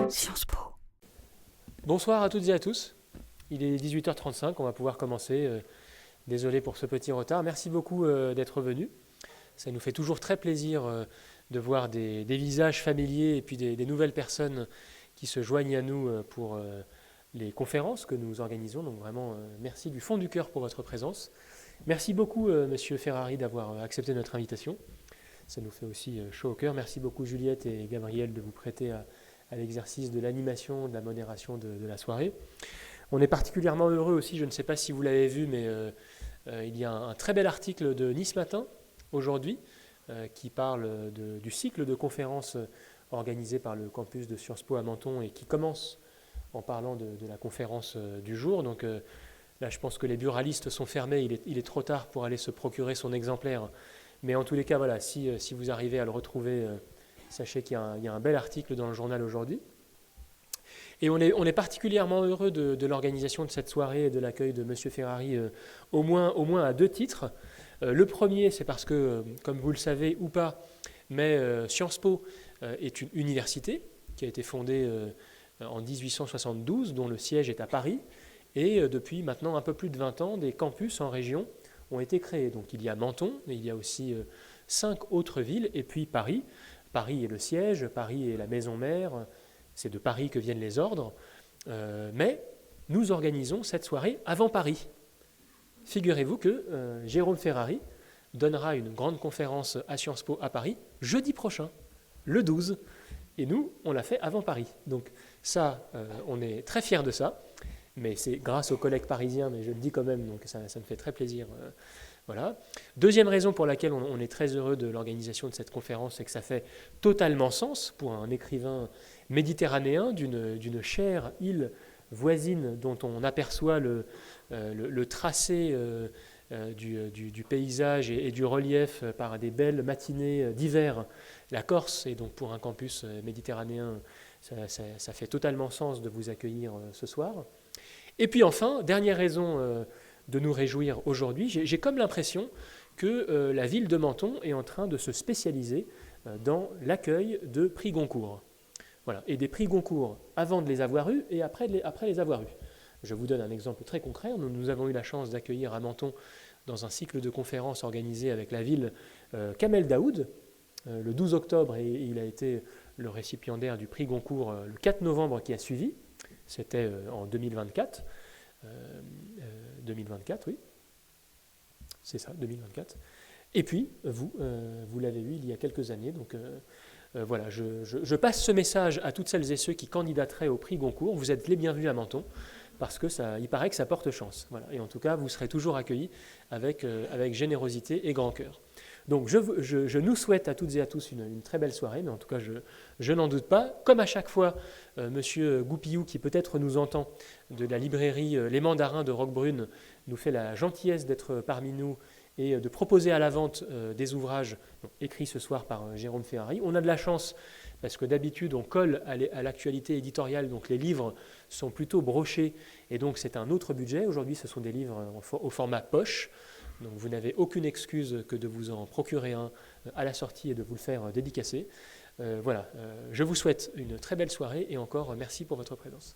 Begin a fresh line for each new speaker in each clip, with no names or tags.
Sciences Po.
Bonsoir à toutes et à tous. Il est 18h35, on va pouvoir commencer. Désolé pour ce petit retard. Merci beaucoup d'être venus. Ça nous fait toujours très plaisir de voir des visages familiers et puis des nouvelles personnes qui se joignent à nous pour les conférences que nous organisons. Donc vraiment, merci du fond du cœur pour votre présence. Merci beaucoup, Monsieur Ferrari, d'avoir accepté notre invitation. Ça nous fait aussi chaud au cœur. Merci beaucoup, Juliette et Gabriel, de vous prêter à l'exercice de l'animation, de la modération de la soirée. On est particulièrement heureux aussi, je ne sais pas si vous l'avez vu, mais il y a un très bel article de Nice Matin, aujourd'hui, qui parle du cycle de conférences organisé par le campus de Sciences Po à Menton et qui commence en parlant de la conférence du jour. Donc là, je pense que les buralistes sont fermés, il est trop tard pour aller se procurer son exemplaire. Mais en tous les cas, voilà, si vous arrivez à le retrouver, sachez qu'il y a un bel article dans le journal aujourd'hui. Et on est particulièrement heureux de l'organisation de cette soirée et de l'accueil de M. Ferrari, au moins à deux titres. Le premier, c'est parce que, comme vous le savez ou pas, mais Sciences Po est une université qui a été fondée en 1872, dont le siège est à Paris. Et depuis maintenant un peu plus de 20 ans, des campus en région ont été créés. Donc il y a Menton, mais il y a aussi 5 autres villes, et puis Paris. Paris est le siège, Paris est la maison mère, c'est de Paris que viennent les ordres. Mais nous organisons cette soirée avant Paris. Figurez-vous que Jérôme Ferrari donnera une grande conférence à Sciences Po à Paris jeudi prochain, le 12. Et nous, on l'a fait avant Paris. Donc ça, on est très fiers de ça. Mais c'est grâce aux collègues parisiens, mais je le dis quand même, donc ça me fait très plaisir. Voilà. Deuxième raison pour laquelle on est très heureux de l'organisation de cette conférence, c'est que ça fait totalement sens pour un écrivain méditerranéen d'une chère île voisine dont on aperçoit le tracé du paysage et du relief par des belles matinées d'hiver. La Corse, et donc pour un campus méditerranéen, ça fait totalement sens de vous accueillir ce soir. Et puis enfin, dernière raison de nous réjouir aujourd'hui, j'ai comme l'impression que la ville de Menton est en train de se spécialiser dans l'accueil de prix Goncourt. Voilà. Et des prix Goncourt avant de les avoir eus et après les avoir eus. Je vous donne un exemple très concret. Nous avons eu la chance d'accueillir à Menton, dans un cycle de conférences organisé avec la ville, Kamel Daoud, le 12 octobre, et il a été le récipiendaire du prix Goncourt le 4 novembre qui a suivi. C'était en 2024. 2024, oui. C'est ça, 2024. Et puis, vous l'avez eu il y a quelques années. Donc voilà, je passe ce message à toutes celles et ceux qui candidateraient au prix Goncourt. Vous êtes les bienvenus à Menton, parce que il paraît que ça porte chance. Voilà. Et en tout cas, vous serez toujours accueillis avec générosité et grand cœur. Donc je nous souhaite à toutes et à tous une très belle soirée, mais en tout cas je n'en doute pas. Comme à chaque fois, Monsieur Goupillou, qui peut-être nous entend, de la librairie Les Mandarins de Roquebrune, nous fait la gentillesse d'être parmi nous et de proposer à la vente des ouvrages écrits ce soir par Jérôme Ferrari. On a de la chance parce que d'habitude on colle à l'actualité éditoriale, donc les livres sont plutôt brochés et donc c'est un autre budget. Aujourd'hui ce sont des livres au format poche. Donc vous n'avez aucune excuse que de vous en procurer un à la sortie et de vous le faire dédicacer. Voilà, je vous souhaite une très belle soirée et encore merci pour votre présence.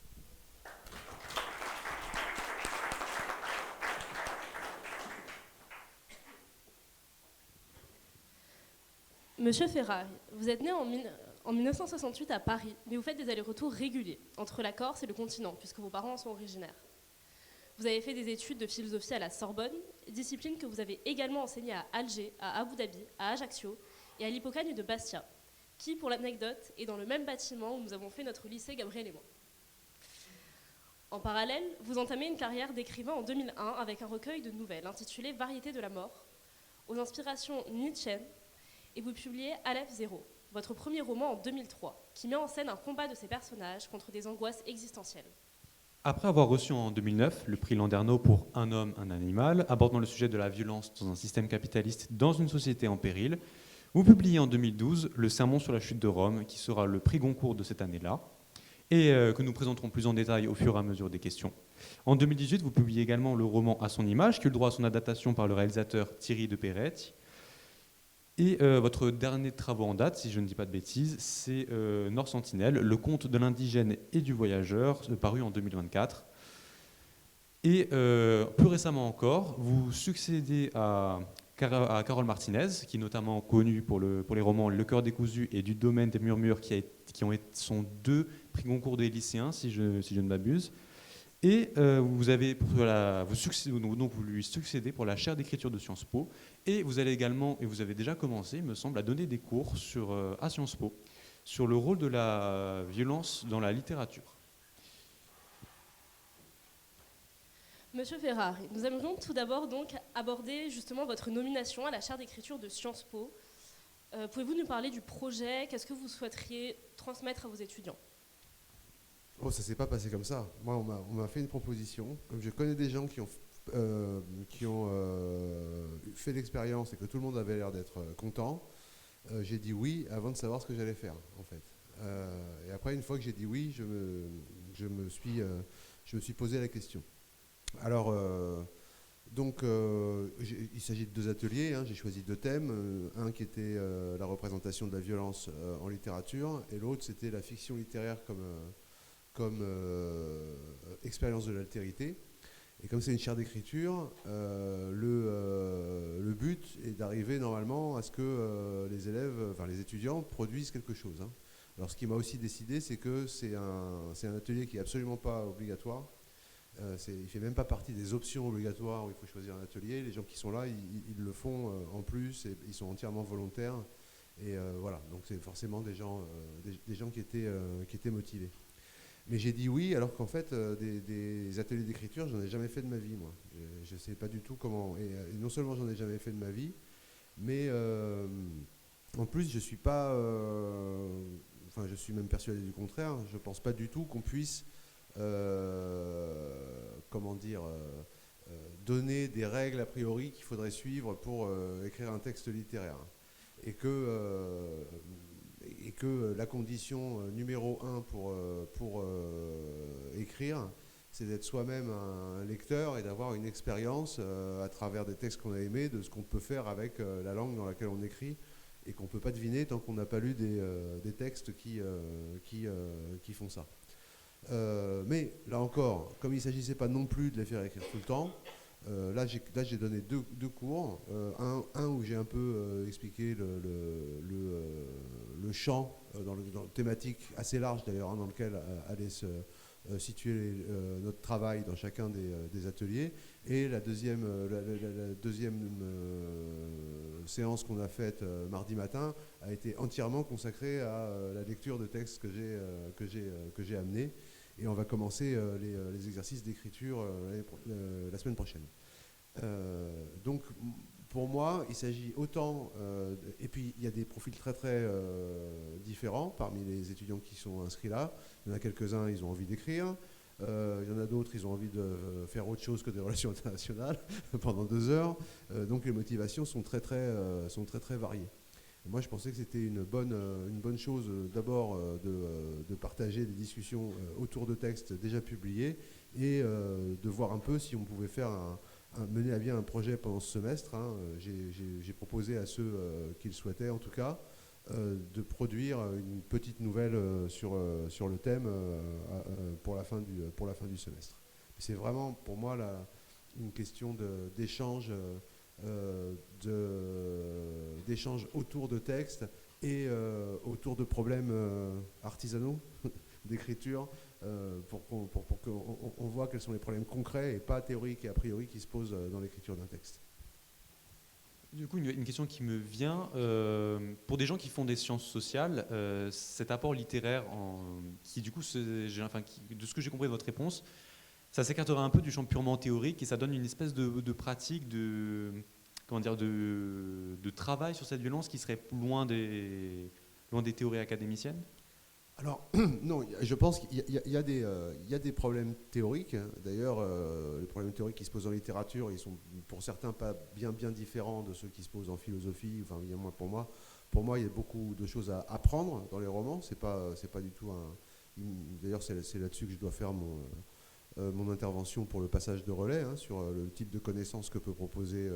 Monsieur Ferrari, vous êtes né en 1968 à Paris, mais vous faites des allers-retours réguliers entre la Corse et le continent, puisque vos parents en sont originaires. Vous avez fait des études de philosophie à la Sorbonne, discipline que vous avez également enseignée à Alger, à Abu Dhabi, à Ajaccio et à l'Hippocagne de Bastia, qui, pour l'anecdote, est dans le même bâtiment où nous avons fait notre lycée, Gabriel et moi. En parallèle, vous entamez une carrière d'écrivain en 2001 avec un recueil de nouvelles intitulé Variété de la mort, aux inspirations nietzschéennes, et vous publiez Aleph Zéro, votre premier roman en 2003, qui met en scène un combat de ces personnages contre des angoisses existentielles.
Après avoir reçu en 2009 le prix Landerneau pour Un homme, un animal, abordant le sujet de la violence dans un système capitaliste dans une société en péril, vous publiez en 2012 Le Sermon sur la chute de Rome, qui sera le prix Goncourt de cette année-là, et que nous présenterons plus en détail au fur et à mesure des questions. En 2018, vous publiez également le roman À son image, qui eut le droit à son adaptation par le réalisateur Thierry de Perret. Et votre dernier travaux en date, si je ne dis pas de bêtises, c'est Nord Sentinelle, le conte de l'indigène et du voyageur, paru en 2024. Et plus récemment encore, vous succédez à Carole Martinez, qui est notamment connue pour les romans Le cœur décousu et Du domaine des murmures, sont 2 prix Goncourt des lycéens, si je ne m'abuse. Et vous lui succédez pour la chaire d'écriture de Sciences Po. Et vous allez également, et vous avez déjà commencé, il me semble, à donner des cours à Sciences Po sur le rôle de la violence dans la littérature.
Monsieur Ferrari, nous aimerions tout d'abord donc aborder justement votre nomination à la chaire d'écriture de Sciences Po. Pouvez-vous nous parler du projet? Qu'est-ce que vous souhaiteriez transmettre à vos étudiants?
Oh, ça s'est pas passé comme ça. Moi, on m'a fait une proposition. Comme je connais des gens qui ont fait l'expérience et que tout le monde avait l'air d'être content, j'ai dit oui avant de savoir ce que j'allais faire, en fait. Et après, une fois que j'ai dit oui, je me suis posé la question. Alors, il s'agit de 2 ateliers, hein. J'ai choisi 2 thèmes. Un qui était la représentation de la violence en littérature, et l'autre c'était la fiction littéraire comme expérience de l'altérité. Et comme c'est une chaire d'écriture, le but est d'arriver normalement à ce que les élèves, enfin les étudiants, produisent quelque chose, hein. Alors ce qui m'a aussi décidé, c'est que c'est un atelier qui est absolument pas obligatoire. Il ne fait même pas partie des options obligatoires où il faut choisir un atelier. Les gens qui sont là, ils le font en plus, et ils sont entièrement volontaires. Et voilà, donc c'est forcément des gens qui étaient motivés. Mais j'ai dit oui, alors qu'en fait, des ateliers d'écriture, j'en ai jamais fait de ma vie, moi. Je ne sais pas du tout comment. Et non seulement j'en ai jamais fait de ma vie, mais en plus, je suis pas. Enfin, je suis même persuadé du contraire. Je ne pense pas du tout qu'on puisse. Donner des règles a priori qu'il faudrait suivre pour écrire un texte littéraire. Et que la condition numéro 1 pour écrire, c'est d'être soi-même un lecteur et d'avoir une expérience à travers des textes qu'on a aimés de ce qu'on peut faire avec la langue dans laquelle on écrit, et qu'on ne peut pas deviner tant qu'on n'a pas lu des textes qui font ça. Mais là encore, comme il ne s'agissait pas non plus de les faire écrire tout le temps, là j'ai donné deux cours. Un où j'ai un peu expliqué le champ, dans le thématique assez large d'ailleurs, hein, dans lequel allait se situer notre travail dans chacun des ateliers. Et la deuxième séance qu'on a faite mardi matin a été entièrement consacrée à la lecture de textes que j'ai amenés. Et on va commencer les exercices d'écriture la semaine prochaine. Donc, pour moi, il s'agit autant... et puis, il y a des profils très, très différents parmi les étudiants qui sont inscrits là. Il y en a quelques-uns, ils ont envie d'écrire. Il y en a d'autres, ils ont envie de faire autre chose que des relations internationales pendant 2 heures. Donc, les motivations sont très, très variées. Moi, je pensais que c'était une bonne chose d'abord de partager des discussions autour de textes déjà publiés, et de voir un peu si on pouvait mener à bien un projet pendant ce semestre, hein. J'ai proposé à ceux qui le souhaitaient, en tout cas, de produire une petite nouvelle sur le thème pour la fin du semestre. C'est vraiment, pour moi, une question d'échange. D'échanges autour de textes et autour de problèmes artisanaux d'écriture, pour qu'on voit quels sont les problèmes concrets et pas théoriques et a priori qui se posent dans l'écriture d'un texte.
Du coup, une question qui me vient, pour des gens qui font des sciences sociales, cet apport littéraire, qui du coup, de ce que j'ai compris de votre réponse, ça s'écartera un peu du champ purement théorique et ça donne une espèce de pratique, de travail sur cette violence qui serait loin des théories académiciennes.
Alors, non, je pense qu'il y a des problèmes théoriques. D'ailleurs, les problèmes théoriques qui se posent en littérature, ils sont pour certains pas bien différents de ceux qui se posent en philosophie. Enfin, pour moi, il y a beaucoup de choses à apprendre dans les romans. C'est pas du tout D'ailleurs, c'est là-dessus que je dois faire mon intervention pour le passage de relais, hein, sur le type de connaissances que peut proposer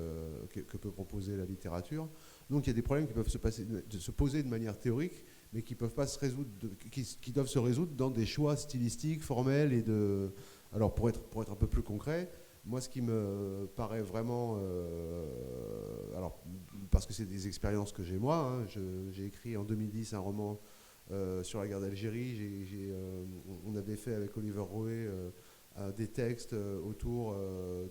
la littérature. Donc il y a des problèmes qui peuvent se poser de manière théorique, mais qui peuvent pas se résoudre, qui doivent se résoudre dans des choix stylistiques, formels et de. Alors pour être un peu plus concret, moi ce qui me paraît vraiment, alors parce que c'est des expériences que j'ai moi, hein, j'ai écrit en 2010 un roman sur la guerre d'Algérie. On avait fait avec Oliver Roé des textes autour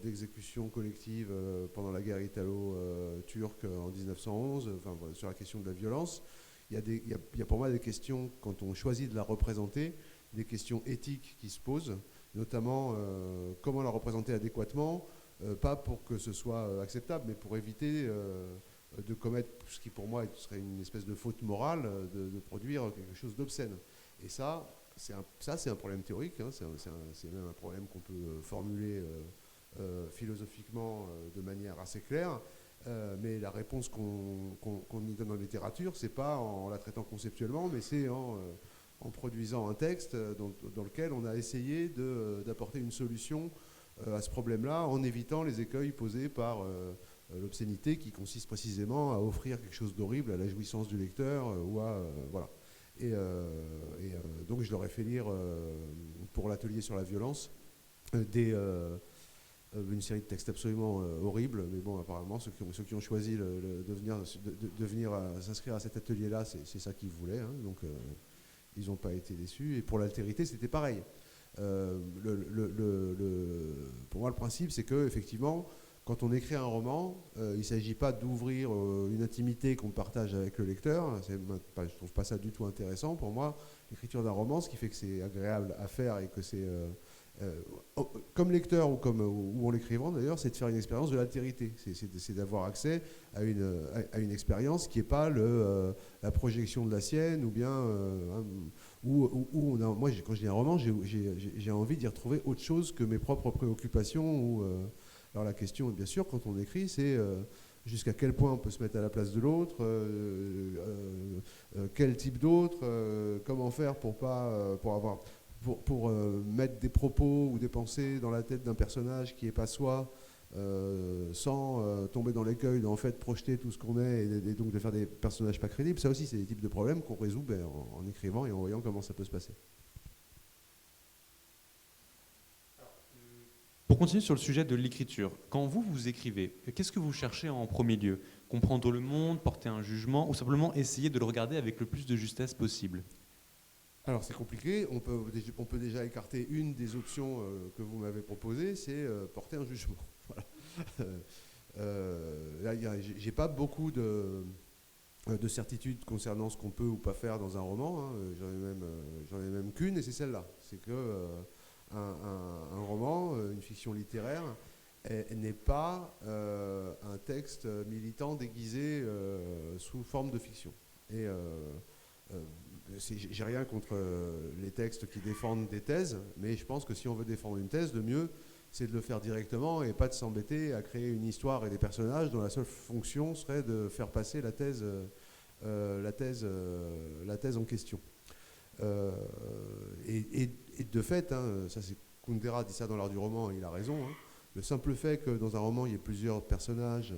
d'exécutions collectives pendant la guerre italo-turque en 1911, enfin, voilà, sur la question de la violence. Il y a pour moi des questions, quand on choisit de la représenter, des questions éthiques qui se posent, notamment comment la représenter adéquatement, pas pour que ce soit acceptable, mais pour éviter de commettre ce qui pour moi serait une espèce de faute morale, de produire quelque chose d'obscène. Et ça, c'est un problème théorique, hein, c'est même un problème qu'on peut formuler philosophiquement de manière assez claire. Mais la réponse qu'on y donne en littérature, c'est pas en la traitant conceptuellement, mais c'est en produisant un texte dans lequel on a essayé d'apporter une solution à ce problème-là, en évitant les écueils posés par l'obscénité, qui consiste précisément à offrir quelque chose d'horrible à la jouissance du lecteur, voilà. Donc je leur ai fait lire, pour l'atelier sur la violence, une série de textes absolument horribles, mais bon, apparemment, ceux qui ont choisi de venir s'inscrire à cet atelier-là, c'est ça qu'ils voulaient, hein, donc ils n'ont pas été déçus. Et pour l'altérité, c'était pareil. Pour moi, le principe, c'est que effectivement, quand on écrit un roman, il ne s'agit pas d'ouvrir une intimité qu'on partage avec le lecteur. Je ne trouve pas ça du tout intéressant. Pour moi, l'écriture d'un roman, ce qui fait que c'est agréable à faire et que c'est... comme lecteur ou en l'écrivant d'ailleurs, c'est de faire une expérience de l'altérité. C'est d'avoir accès à une expérience qui n'est pas la projection de la sienne, ou bien moi quand je lis un roman, j'ai envie d'y retrouver autre chose que mes propres préoccupations. Alors la question, bien sûr, quand on écrit, c'est jusqu'à quel point on peut se mettre à la place de l'autre, quel type d'autre, comment faire pour mettre des propos ou des pensées dans la tête d'un personnage qui n'est pas soi, sans tomber dans l'écueil d'en fait projeter tout ce qu'on est et donc de faire des personnages pas crédibles. Ça aussi, c'est des types de problèmes qu'on résout en écrivant et en voyant comment ça peut se passer.
Pour continuer sur le sujet de l'écriture, quand vous écrivez, qu'est-ce que vous cherchez en premier lieu? Comprendre le monde, porter un jugement, ou simplement essayer de le regarder avec le plus de justesse possible?
Alors c'est compliqué, on peut déjà écarter une des options que vous m'avez proposées, c'est porter un jugement. Voilà. Là, j'ai pas beaucoup de certitudes concernant ce qu'on peut ou pas faire dans un roman, hein. J'en ai même qu'une, et c'est celle-là. C'est que un roman, une fiction littéraire, n'est pas un texte militant déguisé sous forme de fiction. Et j'ai rien contre les textes qui défendent des thèses, mais je pense que si on veut défendre une thèse, le mieux, c'est de le faire directement et pas de s'embêter à créer une histoire et des personnages dont la seule fonction serait de faire passer la thèse en question. Et de fait, hein, ça c'est Kundera dit ça dans l'art du roman, et il a raison, hein, le simple fait que dans un roman il y ait plusieurs personnages,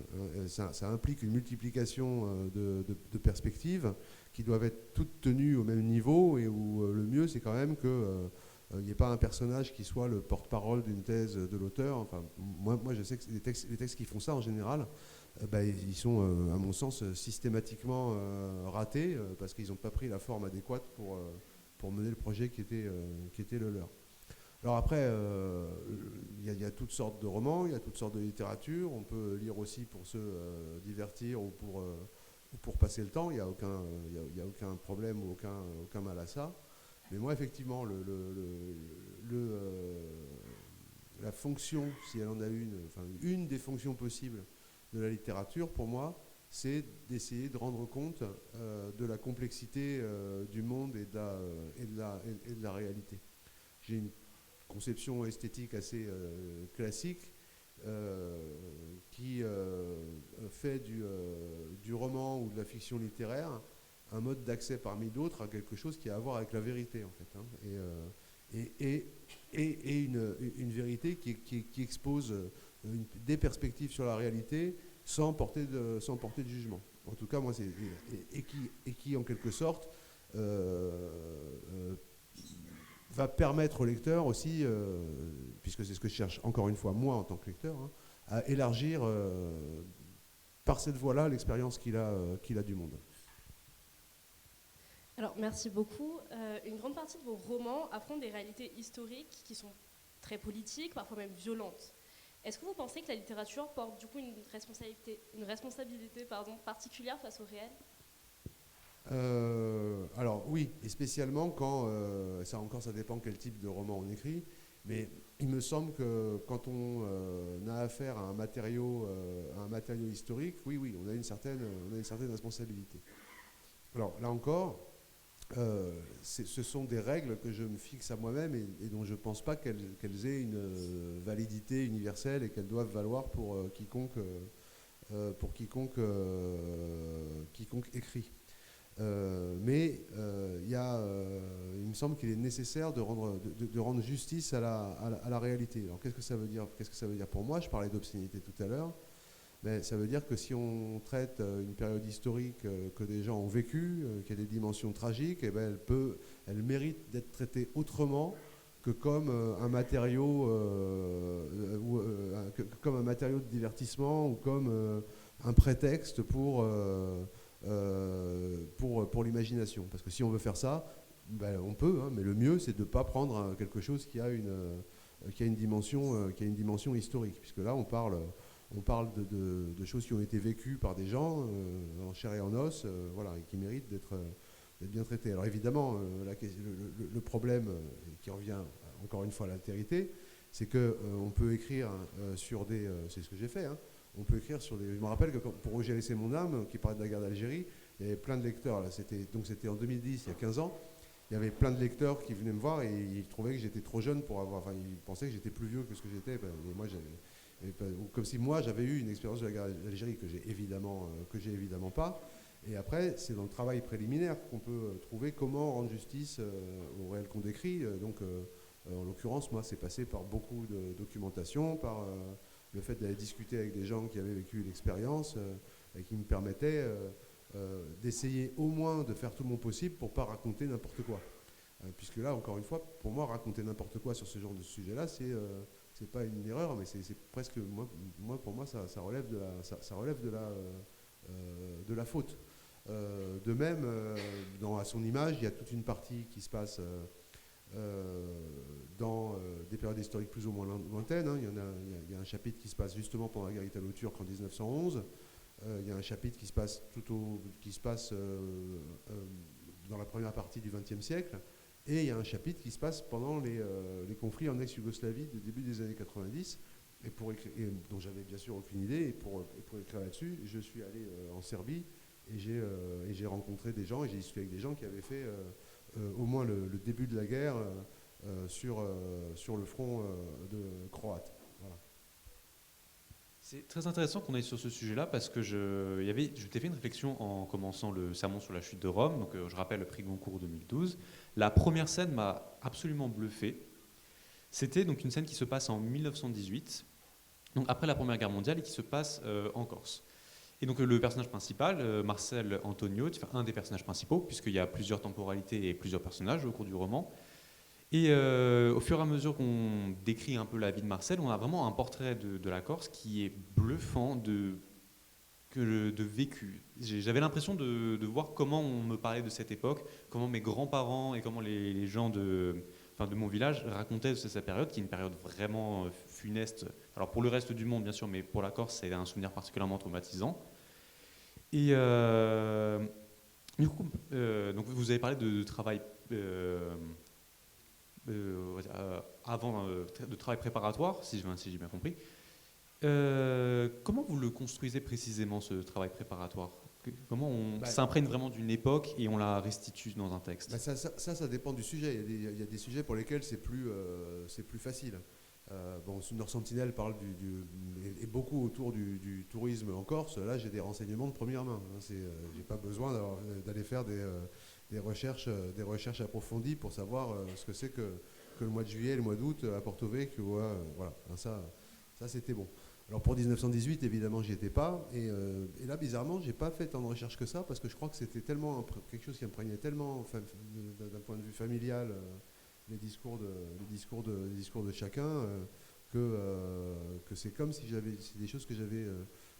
ça implique une multiplication de perspectives qui doivent être toutes tenues au même niveau, et où le mieux c'est quand même qu'il n'y ait pas un personnage qui soit le porte-parole d'une thèse de l'auteur. Enfin, moi je sais que les textes qui font ça en général, ils sont à mon sens systématiquement ratés, parce qu'ils n'ont pas pris la forme adéquate pour mener le projet qui était le leur. Alors après, il y a toutes sortes de romans, il y a toutes sortes de littérature. On peut lire aussi pour se divertir ou pour passer le temps. Il n'y a aucun problème ou aucun mal à ça. Mais moi, effectivement, la fonction, si elle en a une des fonctions possibles de la littérature, pour moi, c'est d'essayer de rendre compte de la complexité du monde et de la réalité. J'ai une conception esthétique assez classique qui fait du roman ou de la fiction littéraire un mode d'accès parmi d'autres à quelque chose qui a à voir avec la vérité, en fait, hein, et une vérité qui expose des perspectives sur la réalité sans porter de jugement. en tout cas moi, et qui en quelque sorte va permettre au lecteur aussi, puisque c'est ce que je cherche encore une fois moi en tant que lecteur, hein, à élargir par cette voie-là l'expérience qu'il a du monde.
Alors, merci beaucoup. Une grande partie de vos romans affrontent des réalités historiques qui sont très politiques, parfois même violentes. Est-ce que vous pensez que la littérature porte du coup une responsabilité particulière face au réel ?
Alors oui, et spécialement quand, ça dépend quel type de roman on écrit, mais il me semble que quand on a affaire à un matériau historique, oui, on a une certaine responsabilité. Alors là encore, ce sont des règles que je me fixe à moi-même et dont je ne pense pas qu'elles aient une validité universelle et qu'elles doivent valoir pour quiconque écrit. Mais il me semble qu'il est nécessaire de rendre justice à la réalité. Alors qu'est-ce que ça veut dire ? Qu'est-ce que ça veut dire pour moi ? Je parlais d'obscénité tout à l'heure. Mais ça veut dire que si on traite une période historique que des gens ont vécue, qui a des dimensions tragiques, eh ben elle mérite d'être traitée autrement que comme un matériau de divertissement ou comme un prétexte pour l'imagination. Parce que si on veut faire ça, ben on peut, hein, mais le mieux c'est de ne pas prendre quelque chose qui a une dimension historique, puisque là on parle de choses qui ont été vécues par des gens en chair et en os, voilà, et qui méritent d'être bien traitées. Alors évidemment, le problème qui revient encore une fois à l'altérité, c'est qu'on peut écrire sur des... c'est ce que j'ai fait, hein, on peut écrire sur des... Je me rappelle que pour Roger Laissé mon âme, qui parlait de la guerre d'Algérie, il y avait plein de lecteurs, là, c'était en 2010, il y a 15 ans, il y avait plein de lecteurs qui venaient me voir et ils trouvaient que j'étais trop jeune pour avoir... Enfin, ils pensaient que j'étais plus vieux que ce que j'étais, et moi j'avais... Comme si moi j'avais eu une expérience de la guerre d'Algérie que j'ai évidemment pas. Et après, c'est dans le travail préliminaire qu'on peut trouver comment rendre justice au réel qu'on décrit. Donc, en l'occurrence, moi, c'est passé par beaucoup de documentation, par le fait d'aller discuter avec des gens qui avaient vécu l'expérience et qui me permettaient d'essayer au moins de faire tout mon possible pour ne pas raconter n'importe quoi. Puisque là, encore une fois, pour moi, raconter n'importe quoi sur ce genre de sujet-là, c'est pas une erreur, mais c'est presque, pour moi, ça relève de la faute. De même, à son image, il y a toute une partie qui se passe dans des périodes historiques plus ou moins lointaines. Hein. Il y a un chapitre qui se passe justement pendant la guerre italo-turque en 1911. Il y a un chapitre qui se passe dans la première partie du XXe siècle. Et il y a un chapitre qui se passe pendant les conflits en ex-Yougoslavie du début des années 90, dont j'avais bien sûr aucune idée. Et pour écrire là-dessus, je suis allé en Serbie et j'ai rencontré des gens et j'ai discuté avec des gens qui avaient fait au moins le début de la guerre sur le front croate. Voilà.
C'est très intéressant qu'on aille sur ce sujet-là parce que je t'ai fait une réflexion en commençant le sermon sur la chute de Rome. Donc, je rappelle le prix Goncourt 2012. La première scène m'a absolument bluffé. C'était donc une scène qui se passe en 1918, donc après la Première Guerre mondiale, et qui se passe en Corse. Et donc le personnage principal, Marcel Antonio, un des personnages principaux, puisqu'il y a plusieurs temporalités et plusieurs personnages au cours du roman. Et au fur et à mesure qu'on décrit un peu la vie de Marcel, on a vraiment un portrait de la Corse qui est bluffant de vécu. J'avais l'impression de voir comment on me parlait de cette époque, comment mes grands-parents et comment les gens de mon village racontaient cette période, qui est une période vraiment funeste. Alors pour le reste du monde, bien sûr, mais pour la Corse, c'est un souvenir particulièrement traumatisant. Et du coup, donc vous avez parlé de travail de travail préparatoire, si j'ai bien compris. Comment vous le construisez précisément, ce travail préparatoire ? Comment on s'imprègne vraiment d'une époque et on la restitue dans un texte ?
Ça dépend du sujet. Il y a des sujets pour lesquels c'est plus facile. Nord Sentinelle parle et beaucoup autour du tourisme en Corse. Là, j'ai des renseignements de première main. J'ai pas besoin d'aller faire des recherches approfondies pour savoir ce que c'est que le mois de juillet et le mois d'août à Porto Vecchio. Voilà. Ça, c'était bon. Alors pour 1918, évidemment, j'y étais pas. Et là, bizarrement, j'ai pas fait tant de recherches que ça parce que je crois que c'était tellement quelque chose qui imprégnait tellement, d'un point de vue familial, les discours de chacun, que c'est comme si c'est des choses que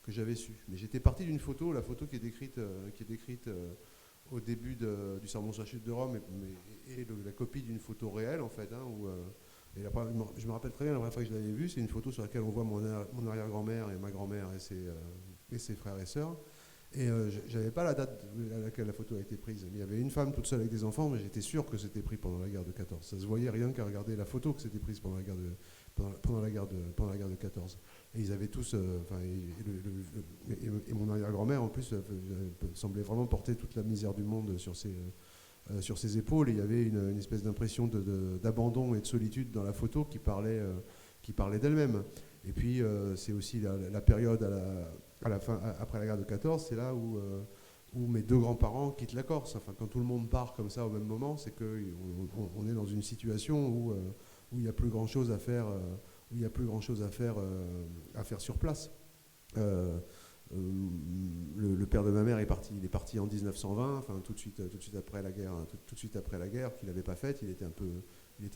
j'avais su. Mais j'étais parti d'une photo, la photo qui est décrite au début du sermon sur la chute de Rome, et la copie d'une photo réelle en fait, hein, et je me rappelle très bien la première fois que je l'avais vue, c'est une photo sur laquelle on voit mon arrière-grand-mère et ma grand-mère et ses frères et sœurs. Et j'avais pas la date à laquelle la photo a été prise. Il y avait une femme toute seule avec des enfants, mais j'étais sûr que c'était pris pendant la guerre de 14. Ça se voyait rien qu'à regarder la photo que c'était prise pendant la guerre de 14. Et ils avaient tous, et mon arrière-grand-mère en plus semblait vraiment porter toute la misère du monde sur ses épaules. Et il y avait une espèce d'impression d'abandon et de solitude dans la photo qui parlait d'elle-même. Et puis c'est aussi la période à la fin, après la guerre de 14, c'est là où mes deux grands-parents quittent la Corse. Enfin, quand tout le monde part comme ça au même moment, c'est qu'on est dans une situation où il n'y a plus grand-chose à faire, à faire sur place. Le père de ma mère il est parti en 1920, enfin tout de suite après la guerre qu'il n'avait pas faite. Il était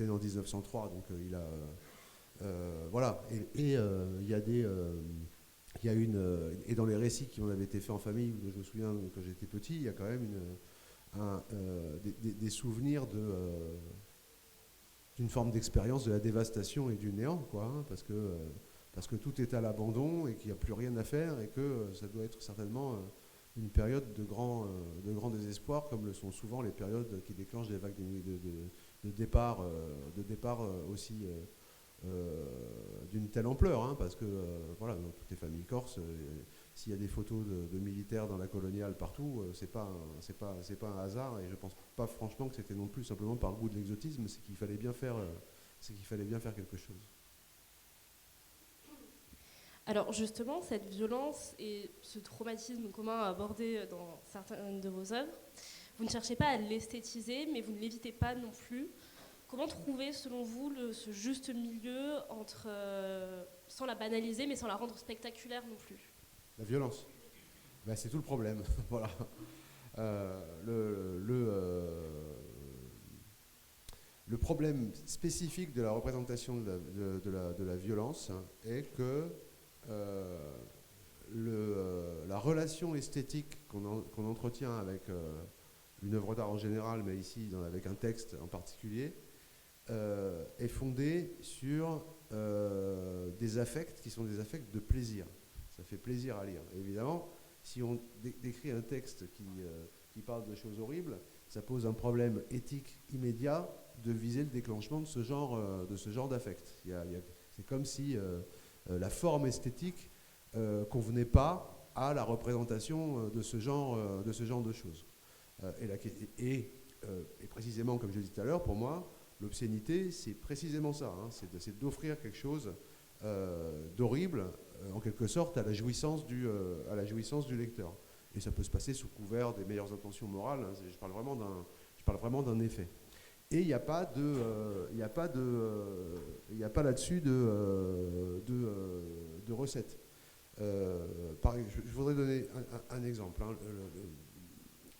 né en 1903, donc voilà. Et et dans les récits qui m'en avaient été faits en famille, dont je me souviens quand j'étais petit, il y a quand même des souvenirs d'une forme d'expérience de la dévastation et du néant, quoi, hein, parce que tout est à l'abandon et qu'il n'y a plus rien à faire, et que ça doit être certainement une période de grand désespoir, comme le sont souvent les périodes qui déclenchent des vagues de départ aussi d'une telle ampleur, hein, parce que voilà, dans toutes les familles corses, s'il y a des photos de militaires dans la coloniale partout, c'est pas un hasard, et je pense pas franchement que c'était non plus simplement par le goût de l'exotisme, c'est qu'il fallait bien faire quelque chose.
Alors justement, cette violence et ce traumatisme commun abordé dans certaines de vos œuvres, vous ne cherchez pas à l'esthétiser, mais vous ne l'évitez pas non plus. Comment trouver, selon vous, ce juste milieu entre, sans la banaliser, mais sans la rendre spectaculaire non plus?
La violence, ben, c'est tout le problème. Voilà. Le problème spécifique de la représentation de la violence est que la relation esthétique qu'on entretient avec une œuvre d'art en général, mais ici avec un texte en particulier, est fondée sur des affects qui sont des affects de plaisir. Ça fait plaisir à lire. Et évidemment, si on décrit un texte qui parle de choses horribles, ça pose un problème éthique immédiat de viser le déclenchement de ce genre d'affect. C'est comme si la forme esthétique convenait pas à la représentation de ce genre de choses. Et précisément, comme je le disais tout à l'heure, pour moi, l'obscénité, c'est précisément ça, hein, c'est d'offrir quelque chose d'horrible, en quelque sorte, à la jouissance du lecteur. Et ça peut se passer sous couvert des meilleures intentions morales, hein, je parle vraiment d'un effet. Et il n'y a pas là-dessus de recette. Je voudrais donner un exemple. Hein,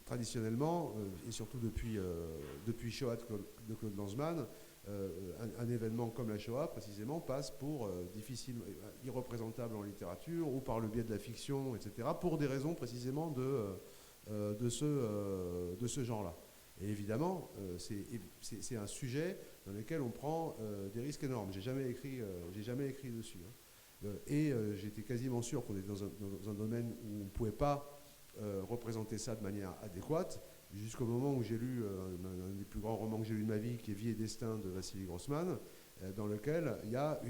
traditionnellement, et surtout depuis Shoah de Claude Lanzmann, un événement comme la Shoah, précisément, passe pour irreprésentable en littérature ou par le biais de la fiction, etc., pour des raisons précisément de ce genre-là. Et évidemment, c'est un sujet dans lequel on prend des risques énormes. J'ai jamais écrit dessus. Hein. Et j'étais quasiment sûr qu'on était dans un domaine où on ne pouvait pas représenter ça de manière adéquate, jusqu'au moment où j'ai lu un des plus grands romans que j'ai lu de ma vie, qui est Vie et Destin de Vassili Grossman, dans lequel il y a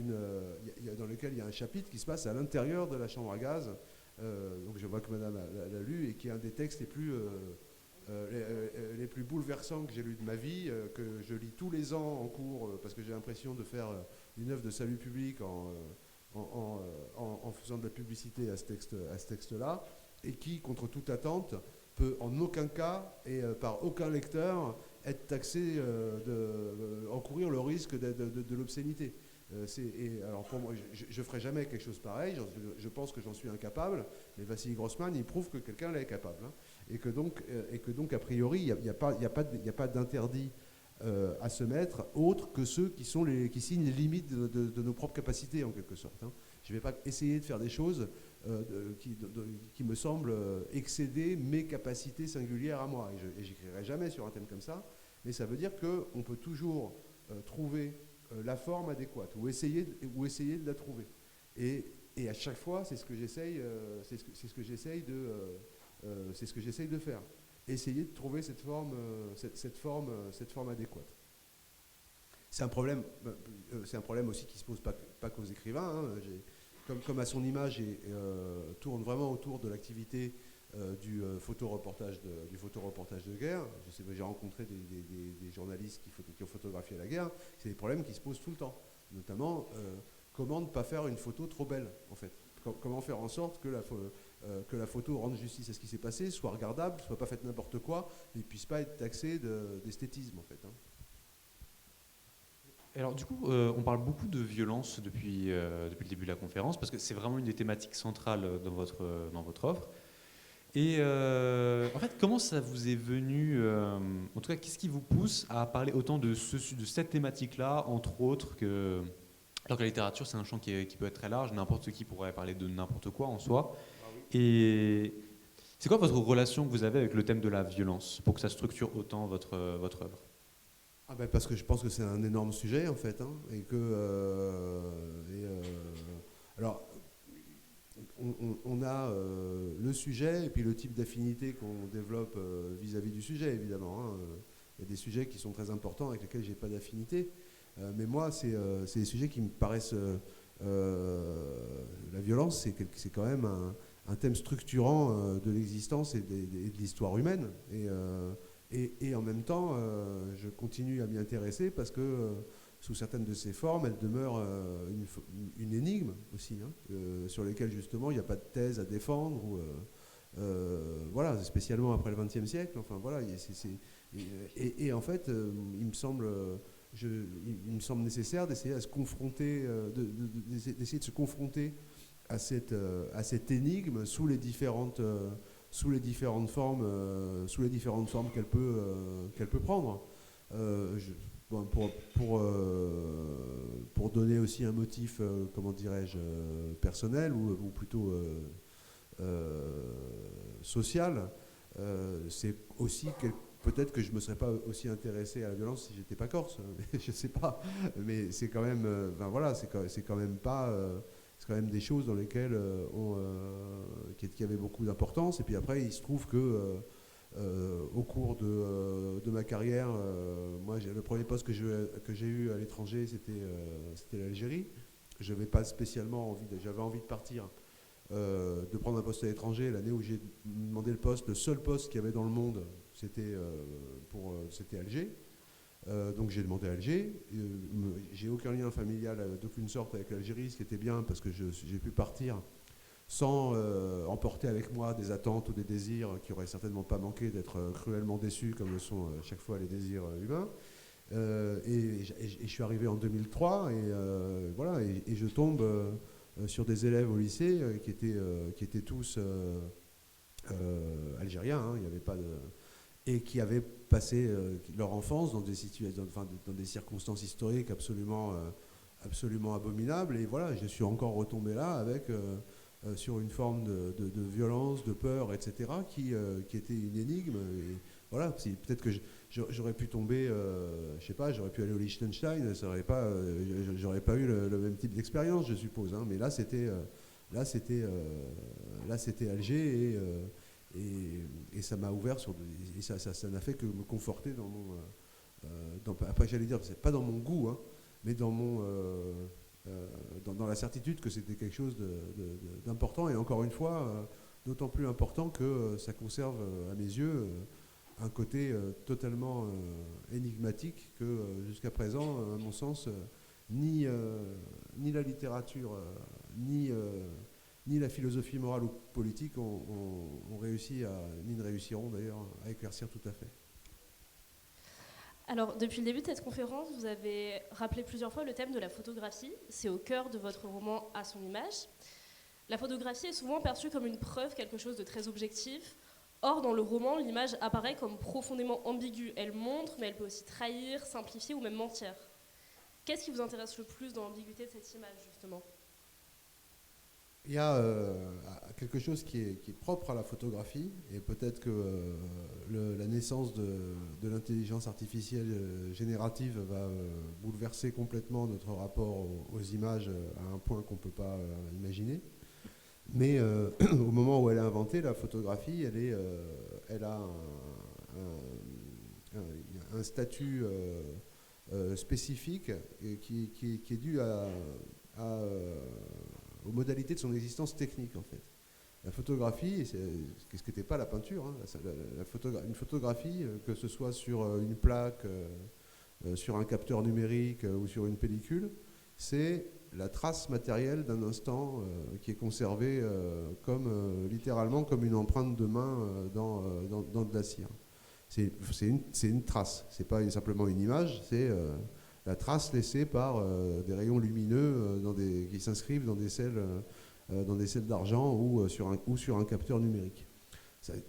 un chapitre qui se passe à l'intérieur de la chambre à gaz. Donc je vois que Madame l'a lu, et qui est un des textes les plus bouleversants que j'ai lu de ma vie, que je lis tous les ans en cours, parce que j'ai l'impression de faire une œuvre de salut public en faisant de la publicité à ce texte-là, et qui, contre toute attente, peut en aucun cas et par aucun lecteur être taxé encourir le risque de l'obscénité. Alors pour moi, je ne ferai jamais quelque chose pareil, je pense que j'en suis incapable, mais Vassili Grossman, il prouve que quelqu'un l'est capable. Hein. Et que donc, a priori, il n'y a pas d'interdit à se mettre, autre que ceux qui signent les limites de nos propres capacités, en quelque sorte. Hein. Je ne vais pas essayer de faire des choses qui me semblent excéder mes capacités singulières à moi. Et j'écrirai jamais sur un thème comme ça, mais ça veut dire qu'on peut toujours trouver la forme adéquate, ou essayer de la trouver. Et à chaque fois, c'est ce que j'essaye de faire. Essayer de trouver cette forme adéquate. C'est un problème aussi qui se pose pas qu'aux écrivains. Hein. Comme à son image tourne vraiment autour de l'activité du photoreportage de guerre. J'ai rencontré des journalistes qui ont photographié la guerre. C'est des problèmes qui se posent tout le temps. Notamment, comment ne pas faire une photo trop belle, en fait. Comment faire en sorte que la photo rende justice à ce qui s'est passé, soit regardable, soit pas faite n'importe quoi, et puisse pas être taxée d'esthétisme, en fait. Hein.
Alors du coup, on parle beaucoup de violence depuis le début de la conférence, parce que c'est vraiment une des thématiques centrales dans votre offre. Et en fait, comment ça vous est venu, en tout cas, qu'est-ce qui vous pousse à parler autant de cette thématique-là, entre autres, alors que la littérature, c'est un champ qui peut être très large, n'importe qui pourrait parler de n'importe quoi en soi.
Ah oui.
Et c'est quoi votre relation que vous avez avec le thème de la violence, pour que ça structure autant votre œuvre?
Parce que je pense que c'est un énorme sujet, en fait, hein, et que... alors, on a le sujet et puis le type d'affinité qu'on développe vis-à-vis du sujet, évidemment. Hein. Il y a des sujets qui sont très importants avec lesquels je n'ai pas d'affinité. Mais moi, c'est des sujets qui me paraissent... la violence, c'est quand même un thème structurant de l'existence et de l'histoire humaine. Et en même temps, je continue à m'y intéresser parce que sous certaines de ces formes, elle demeure une énigme aussi, hein, sur lesquelles justement il n'y a pas de thèse à défendre, voilà, spécialement après le XXe siècle. Enfin voilà, et en fait, il me semble nécessaire d'essayer à se confronter, d'essayer de se confronter à cette énigme sous les différentes formes qu'elle peut prendre. Pour donner aussi un motif, comment dirais-je, personnel ou plutôt social, c'est aussi peut-être que je ne me serais pas aussi intéressé à la violence si j'étais pas corse, je ne sais pas, mais c'est quand même, c'est quand même pas, c'est quand même des choses dans lesquelles qui avaient beaucoup d'importance. Et puis après, il se trouve que au cours de ma carrière, moi, le premier poste que j'ai eu à l'étranger, c'était l'Algérie. J'avais pas spécialement j'avais envie de partir, de prendre un poste à l'étranger. L'année où j'ai demandé le poste, le seul poste qu'il y avait dans le monde, c'était Alger. Donc j'ai demandé à Alger. J'ai aucun lien familial d'aucune sorte avec l'Algérie, ce qui était bien parce que j'ai pu partir sans emporter avec moi des attentes ou des désirs qui n'auraient certainement pas manqué d'être cruellement déçus comme le sont chaque fois les désirs humains. Et je suis arrivé en 2003 voilà, et je tombe sur des élèves au lycée qui étaient tous algériens, hein, il y avait pas de... et qui avaient passé leur enfance dans des circonstances historiques absolument abominables. Et voilà, je suis encore retombé là avec... sur une forme de violence, de peur, etc., qui était une énigme. Et voilà, peut-être que j'aurais pu tomber, je sais pas, j'aurais pu aller au Liechtenstein, j'aurais pas eu le même type d'expérience, je suppose. Hein, mais là, c'était Alger et ça m'a ouvert et ça n'a fait que me conforter dans mon, après j'allais dire, c'est pas dans mon goût, hein, mais dans mon dans la certitude que c'était quelque chose d'important, et encore une fois, d'autant plus important que ça conserve, à mes yeux, un côté totalement énigmatique que jusqu'à présent, à mon sens, ni la littérature, ni la philosophie morale ou politique ont réussi ni ne réussiront d'ailleurs à éclaircir tout à fait.
Alors, depuis le début de cette conférence, vous avez rappelé plusieurs fois le thème de la photographie. C'est au cœur de votre roman À son image. La photographie est souvent perçue comme une preuve, quelque chose de très objectif. Or, dans le roman, l'image apparaît comme profondément ambiguë. Elle montre, mais elle peut aussi trahir, simplifier ou même mentir. Qu'est-ce qui vous intéresse le plus dans l'ambiguïté de cette image, justement ?
Il y a quelque chose qui est propre à la photographie, et peut-être que la naissance de l'intelligence artificielle générative va bouleverser complètement notre rapport aux images à un point qu'on ne peut pas imaginer. Mais au moment où elle est inventée, la photographie, elle a un statut spécifique qui est dû aux modalités de son existence technique, en fait. La photographie, ce qui n'était pas la peinture, hein, une photographie, que ce soit sur une plaque, sur un capteur numérique ou sur une pellicule, c'est la trace matérielle d'un instant qui est conservée littéralement comme une empreinte de main dans de la cire. C'est une trace, c'est pas simplement une image, c'est la trace laissée par des rayons lumineux qui s'inscrivent dans des selles d'argent ou sur un capteur numérique.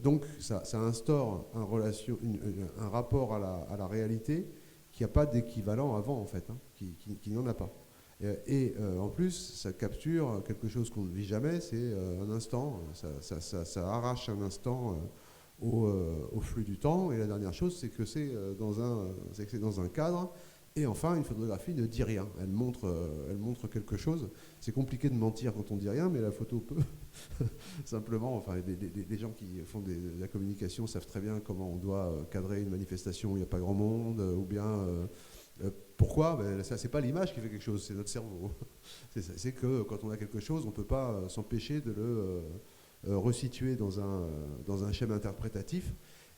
Donc ça instaure un rapport à la réalité qui n'a pas d'équivalent avant, en fait, hein, qui n'en a pas. Et en plus, ça capture quelque chose qu'on ne vit jamais, c'est un instant, ça arrache un instant au flux du temps. Et la dernière chose, c'est que c'est dans un cadre. Et enfin, une photographie ne dit rien, elle montre quelque chose. C'est compliqué de mentir quand on dit rien, mais la photo peut. Simplement, enfin, les gens qui font de la communication savent très bien comment on doit cadrer une manifestation où il n'y a pas grand monde, ou bien pourquoi ça, c'est pas l'image qui fait quelque chose, c'est notre cerveau. C'est que quand on a quelque chose, on ne peut pas s'empêcher de le resituer dans un schéma interprétatif.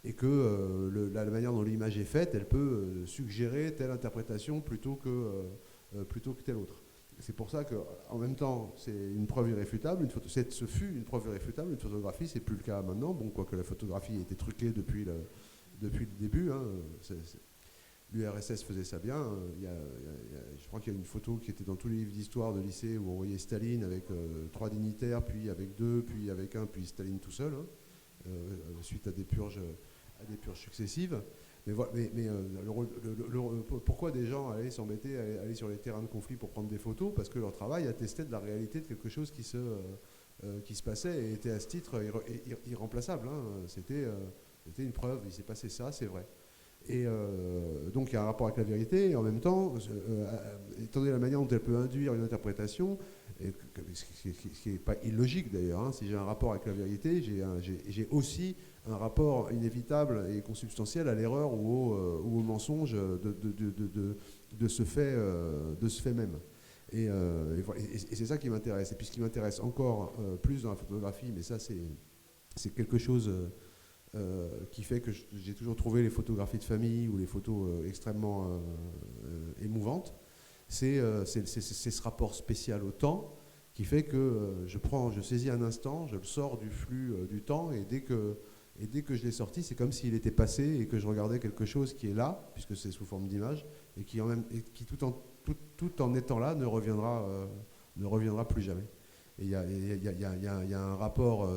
Et que la manière dont l'image est faite, elle peut suggérer telle interprétation plutôt que telle autre. C'est pour ça qu'en même temps, c'est une preuve irréfutable. Ce fut une preuve irréfutable. Une photographie, c'est plus le cas maintenant. Bon, quoique la photographie ait été truquée depuis le début. Hein, l'URSS faisait ça bien. Je crois qu'il y a une photo qui était dans tous les livres d'histoire de lycée où on voyait Staline avec 3 dignitaires, puis avec 2, puis avec 1, puis Staline tout seul, hein, suite à des purges successives. Mais pourquoi des gens allaient s'embêter à aller sur les terrains de conflit pour prendre des photos ? Parce que leur travail attestait de la réalité de quelque chose qui se passait et était à ce titre irremplaçable. Hein. C'était une preuve, il s'est passé ça, c'est vrai. Et donc il y a un rapport avec la vérité, et en même temps, étant donné la manière dont elle peut induire une interprétation, ce qui n'est pas illogique d'ailleurs, hein, si j'ai un rapport avec la vérité, j'ai aussi un rapport inévitable et consubstantiel à l'erreur ou au mensonge de ce fait même. Et c'est ça qui m'intéresse. Et puis ce qui m'intéresse encore plus dans la photographie, mais ça c'est quelque chose qui fait que j'ai toujours trouvé les photographies de famille ou les photos extrêmement émouvantes, c'est ce rapport spécial au temps qui fait que je saisis un instant, je le sors du flux du temps, et dès que je l'ai sorti, c'est comme s'il était passé et que je regardais quelque chose qui est là, puisque c'est sous forme d'image, et qui tout en étant là ne reviendra plus jamais. Et il y a un rapport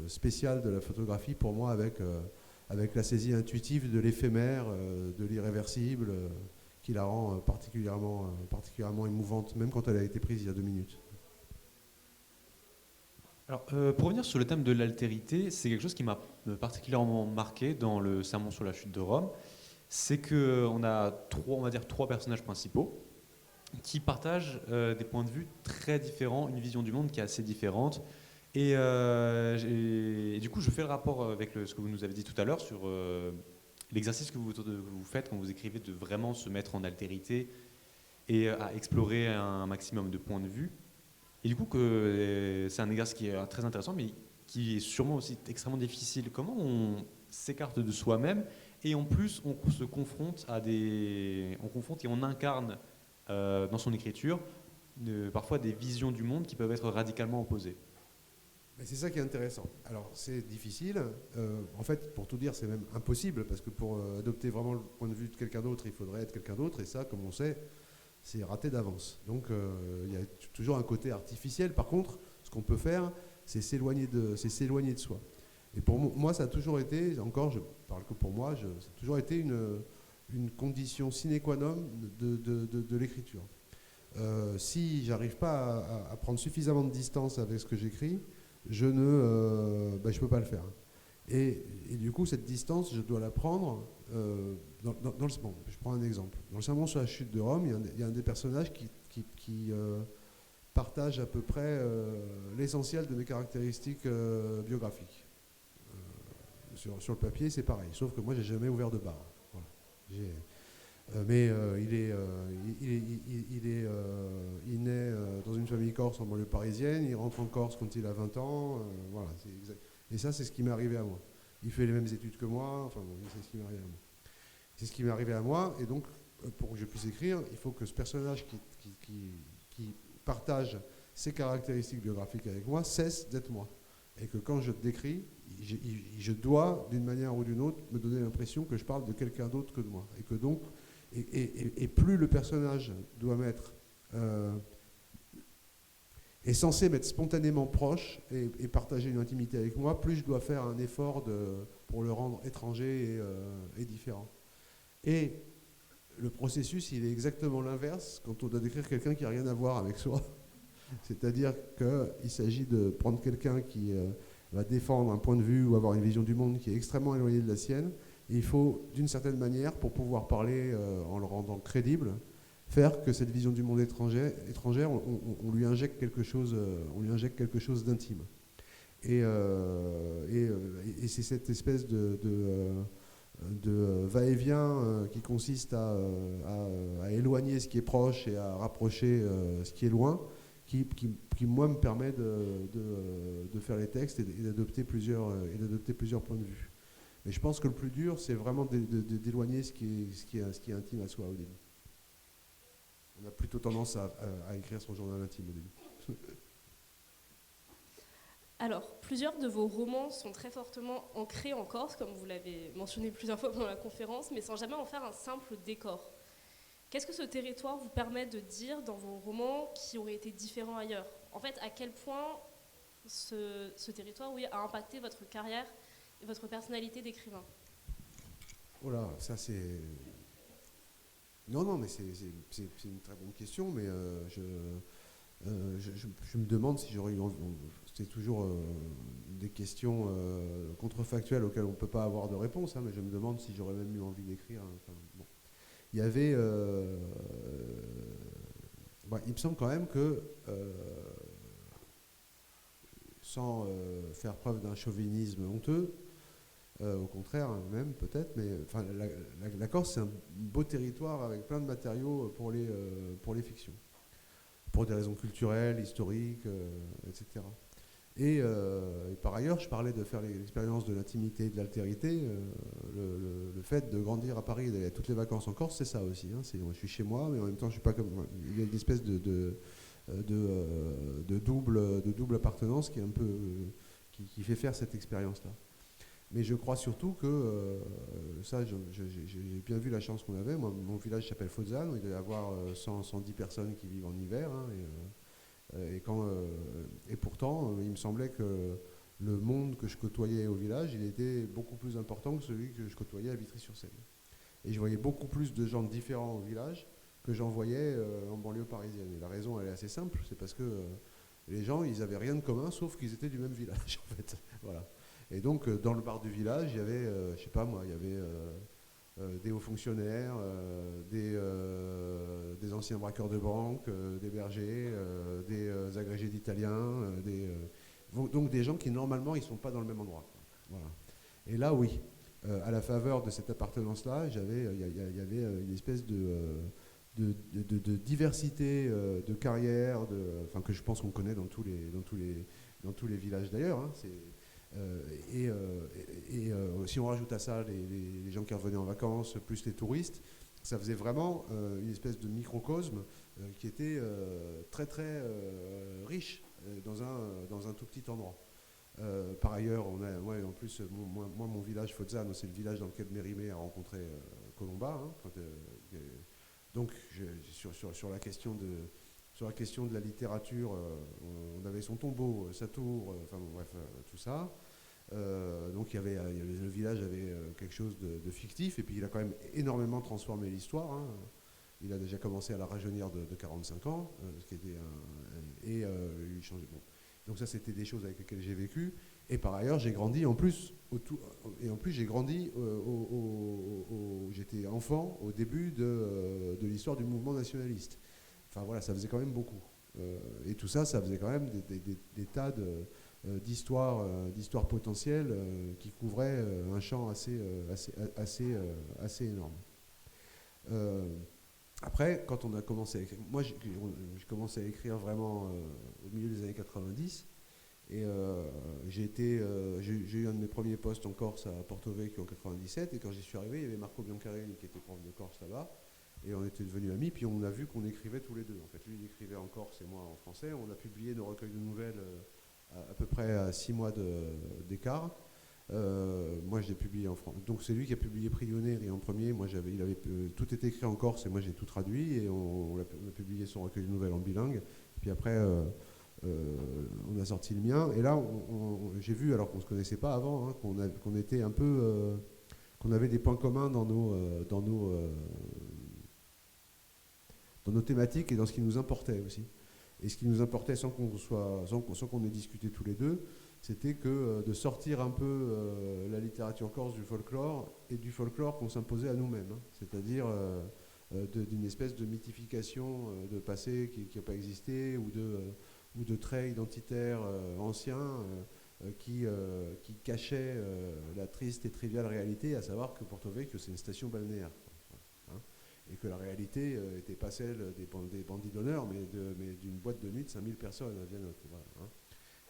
spécial de la photographie pour moi avec la saisie intuitive de l'éphémère, de l'irréversible, qui la rend particulièrement émouvante, même quand elle a été prise il y a 2 minutes.
Alors, pour revenir sur le thème de l'altérité, c'est quelque chose qui m'a particulièrement marqué dans le Sermon sur la chute de Rome. C'est qu'on a trois personnages principaux qui partagent des points de vue très différents, une vision du monde qui est assez différente. Et du coup, je fais le rapport avec ce que vous nous avez dit tout à l'heure sur l'exercice que vous faites quand vous écrivez, de vraiment se mettre en altérité et à explorer un maximum de points de vue. Et du coup, c'est un exercice qui est très intéressant, mais qui est sûrement aussi extrêmement difficile. Comment on s'écarte de soi-même et en plus on se confronte on confronte et on incarne dans son écriture parfois des visions du monde qui peuvent être radicalement opposées.
Mais c'est ça qui est intéressant. Alors, c'est difficile. En fait, pour tout dire, c'est même impossible, parce que pour adopter vraiment le point de vue de quelqu'un d'autre, il faudrait être quelqu'un d'autre, et ça, comme on sait, c'est raté d'avance. Donc, il y a toujours un côté artificiel. Par contre, ce qu'on peut faire, c'est s'éloigner de soi. Et pour moi, ça a toujours été, encore, je parle que pour moi, ça a toujours été une condition sine qua non de l'écriture. Si j'arrive pas à prendre suffisamment de distance avec ce que j'écris, je peux pas le faire. Et du coup, cette distance, je dois la prendre bon, je prends un exemple. Dans le Sermon sur la chute de Rome, il y a un des personnages qui partage à peu près l'essentiel de mes caractéristiques biographiques. Sur le papier, c'est pareil, sauf que moi, j'ai jamais ouvert de bar. Voilà. Il naît dans une famille corse en banlieue parisienne, il rentre en Corse quand il a 20 ans, voilà, c'est exact. Et ça, c'est ce qui m'est arrivé à moi. Il fait les mêmes études que moi, enfin bon, c'est ce qui m'est arrivé à moi. C'est ce qui m'est arrivé à moi, et donc, pour que je puisse écrire, il faut que ce personnage qui partage ses caractéristiques biographiques avec moi cesse d'être moi. Et que quand je décris, je dois, d'une manière ou d'une autre, me donner l'impression que je parle de quelqu'un d'autre que de moi. Et que donc, et plus le personnage doit m'être est censé m'être spontanément proche et partager une intimité avec moi, plus je dois faire un effort pour le rendre étranger et différent. Et le processus, il est exactement l'inverse quand on doit décrire quelqu'un qui n'a rien à voir avec soi. C'est-à-dire qu'il s'agit de prendre quelqu'un qui va défendre un point de vue ou avoir une vision du monde qui est extrêmement éloignée de la sienne. Et il faut, d'une certaine manière, pour pouvoir parler en le rendant crédible, faire que cette vision du monde étrangère, on lui injecte quelque chose d'intime. Et c'est cette espèce de va-et-vient qui consiste à éloigner ce qui est proche et à rapprocher ce qui est loin, qui moi, me permet de faire les textes et d'adopter plusieurs points de vue. Mais je pense que le plus dur, c'est vraiment d'éloigner ce qui est intime à soi au début. On a plutôt tendance à écrire son journal intime au début.
Alors, plusieurs de vos romans sont très fortement ancrés en Corse, comme vous l'avez mentionné plusieurs fois pendant la conférence, mais sans jamais en faire un simple décor. Qu'est-ce que ce territoire vous permet de dire dans vos romans qui auraient été différents ailleurs ? En fait, à quel point ce territoire, oui, a impacté votre carrière et votre personnalité d'écrivain ?
Oh là, ça c'est... Non, mais c'est une très bonne question, mais je me demande si j'aurais eu envie... C'est toujours des questions contrefactuelles auxquelles on ne peut pas avoir de réponse, hein, mais je me demande si j'aurais même eu envie d'écrire. Enfin, bon. Il y avait... il me semble quand même que, sans faire preuve d'un chauvinisme honteux, au contraire, même peut-être, mais enfin, la Corse, c'est un beau territoire avec plein de matériaux pour les fictions, pour des raisons culturelles, historiques, etc. Et par ailleurs, je parlais de faire l'expérience de l'intimité et de l'altérité. Le fait de grandir à Paris et d'aller à toutes les vacances en Corse, c'est ça aussi. Hein. Je suis chez moi, mais en même temps, je suis pas comme. Il y a une espèce de double appartenance qui est un peu qui fait faire cette expérience-là. Mais je crois surtout que ça, j'ai bien vu la chance qu'on avait. Moi, mon village s'appelle Fozzano, il doit y avoir 110 personnes qui vivent en hiver. Hein, et pourtant, il me semblait que le monde que je côtoyais au village, il était beaucoup plus important que celui que je côtoyais à Vitry-sur-Seine. Et je voyais beaucoup plus de gens différents au village que j'en voyais en banlieue parisienne. Et la raison, elle est assez simple, c'est parce que les gens, ils n'avaient rien de commun, sauf qu'ils étaient du même village, en fait. Voilà. Et donc, dans le bar du village, il y avait, je sais pas moi, il y avait des hauts fonctionnaires, des anciens braqueurs de banque, des bergers, des agrégés d'italien, donc des gens qui, normalement, ils ne sont pas dans le même endroit. Voilà. Et là, oui, à la faveur de cette appartenance-là, il y avait une espèce de diversité de carrières, que je pense qu'on connaît dans tous les villages d'ailleurs. Hein, si on rajoute à ça les gens qui revenaient en vacances, plus les touristes, ça faisait vraiment une espèce de microcosme qui était très très riche dans un tout petit endroit. Par ailleurs, en plus, mon village, Fozzano, c'est le village dans lequel Mérimée a rencontré Colomba. Hein, donc, sur la question de la littérature, on avait son tombeau, sa tour, enfin bon, bref, tout ça. Donc le village avait quelque chose de fictif, et puis il a quand même énormément transformé l'histoire. Hein. Il a déjà commencé à la rajeunir de 45 ans, ce qui était il changeait. Bon. Donc ça, c'était des choses avec lesquelles j'ai vécu. Et par ailleurs, j'ai grandi en plus, j'ai grandi, j'étais enfant au début de l'histoire du mouvement nationaliste. Enfin voilà, ça faisait quand même beaucoup. Et tout ça, ça faisait quand même des tas d'histoires potentielles qui couvraient un champ assez énorme. Après, quand on a commencé à écrire, moi j'ai commencé à écrire vraiment au milieu des années 90, et j'ai eu un de mes premiers postes en Corse à Porto Vecchio en 97, et quand j'y suis arrivé, il y avait Marco Biancarelli qui était prof de Corse là-bas, et on était devenus amis, puis on a vu qu'on écrivait tous les deux. En fait, lui il écrivait en Corse et moi en français. On a publié nos recueils de nouvelles à peu près à 6 mois d'écart. Moi, je l'ai publié en France. Donc, c'est lui qui a publié Prioneri en premier. Moi, tout était écrit en corse et moi, j'ai tout traduit. Et on a publié son recueil de nouvelles en bilingue. Puis après, on a sorti le mien. Et là, j'ai vu, alors qu'on ne se connaissait pas avant, hein, qu'on était un peu, qu'on avait des points communs dans nos thématiques et dans ce qui nous importait aussi. Et ce qui nous importait sans qu'on ait discuté tous les deux, c'était que de sortir un peu la littérature corse du folklore, et du folklore qu'on s'imposait à nous-mêmes. Hein. C'est-à-dire d'une espèce de mythification de passé qui n'a pas existé, ou de traits identitaires anciens qui cachaient la triste et triviale réalité, à savoir que Porto Vecchio, c'est une station balnéaire. Hein, et que la réalité n'était pas celle des bandits d'honneur, mais d'une boîte de nuit de 5000 personnes à Vianotte. Voilà, hein.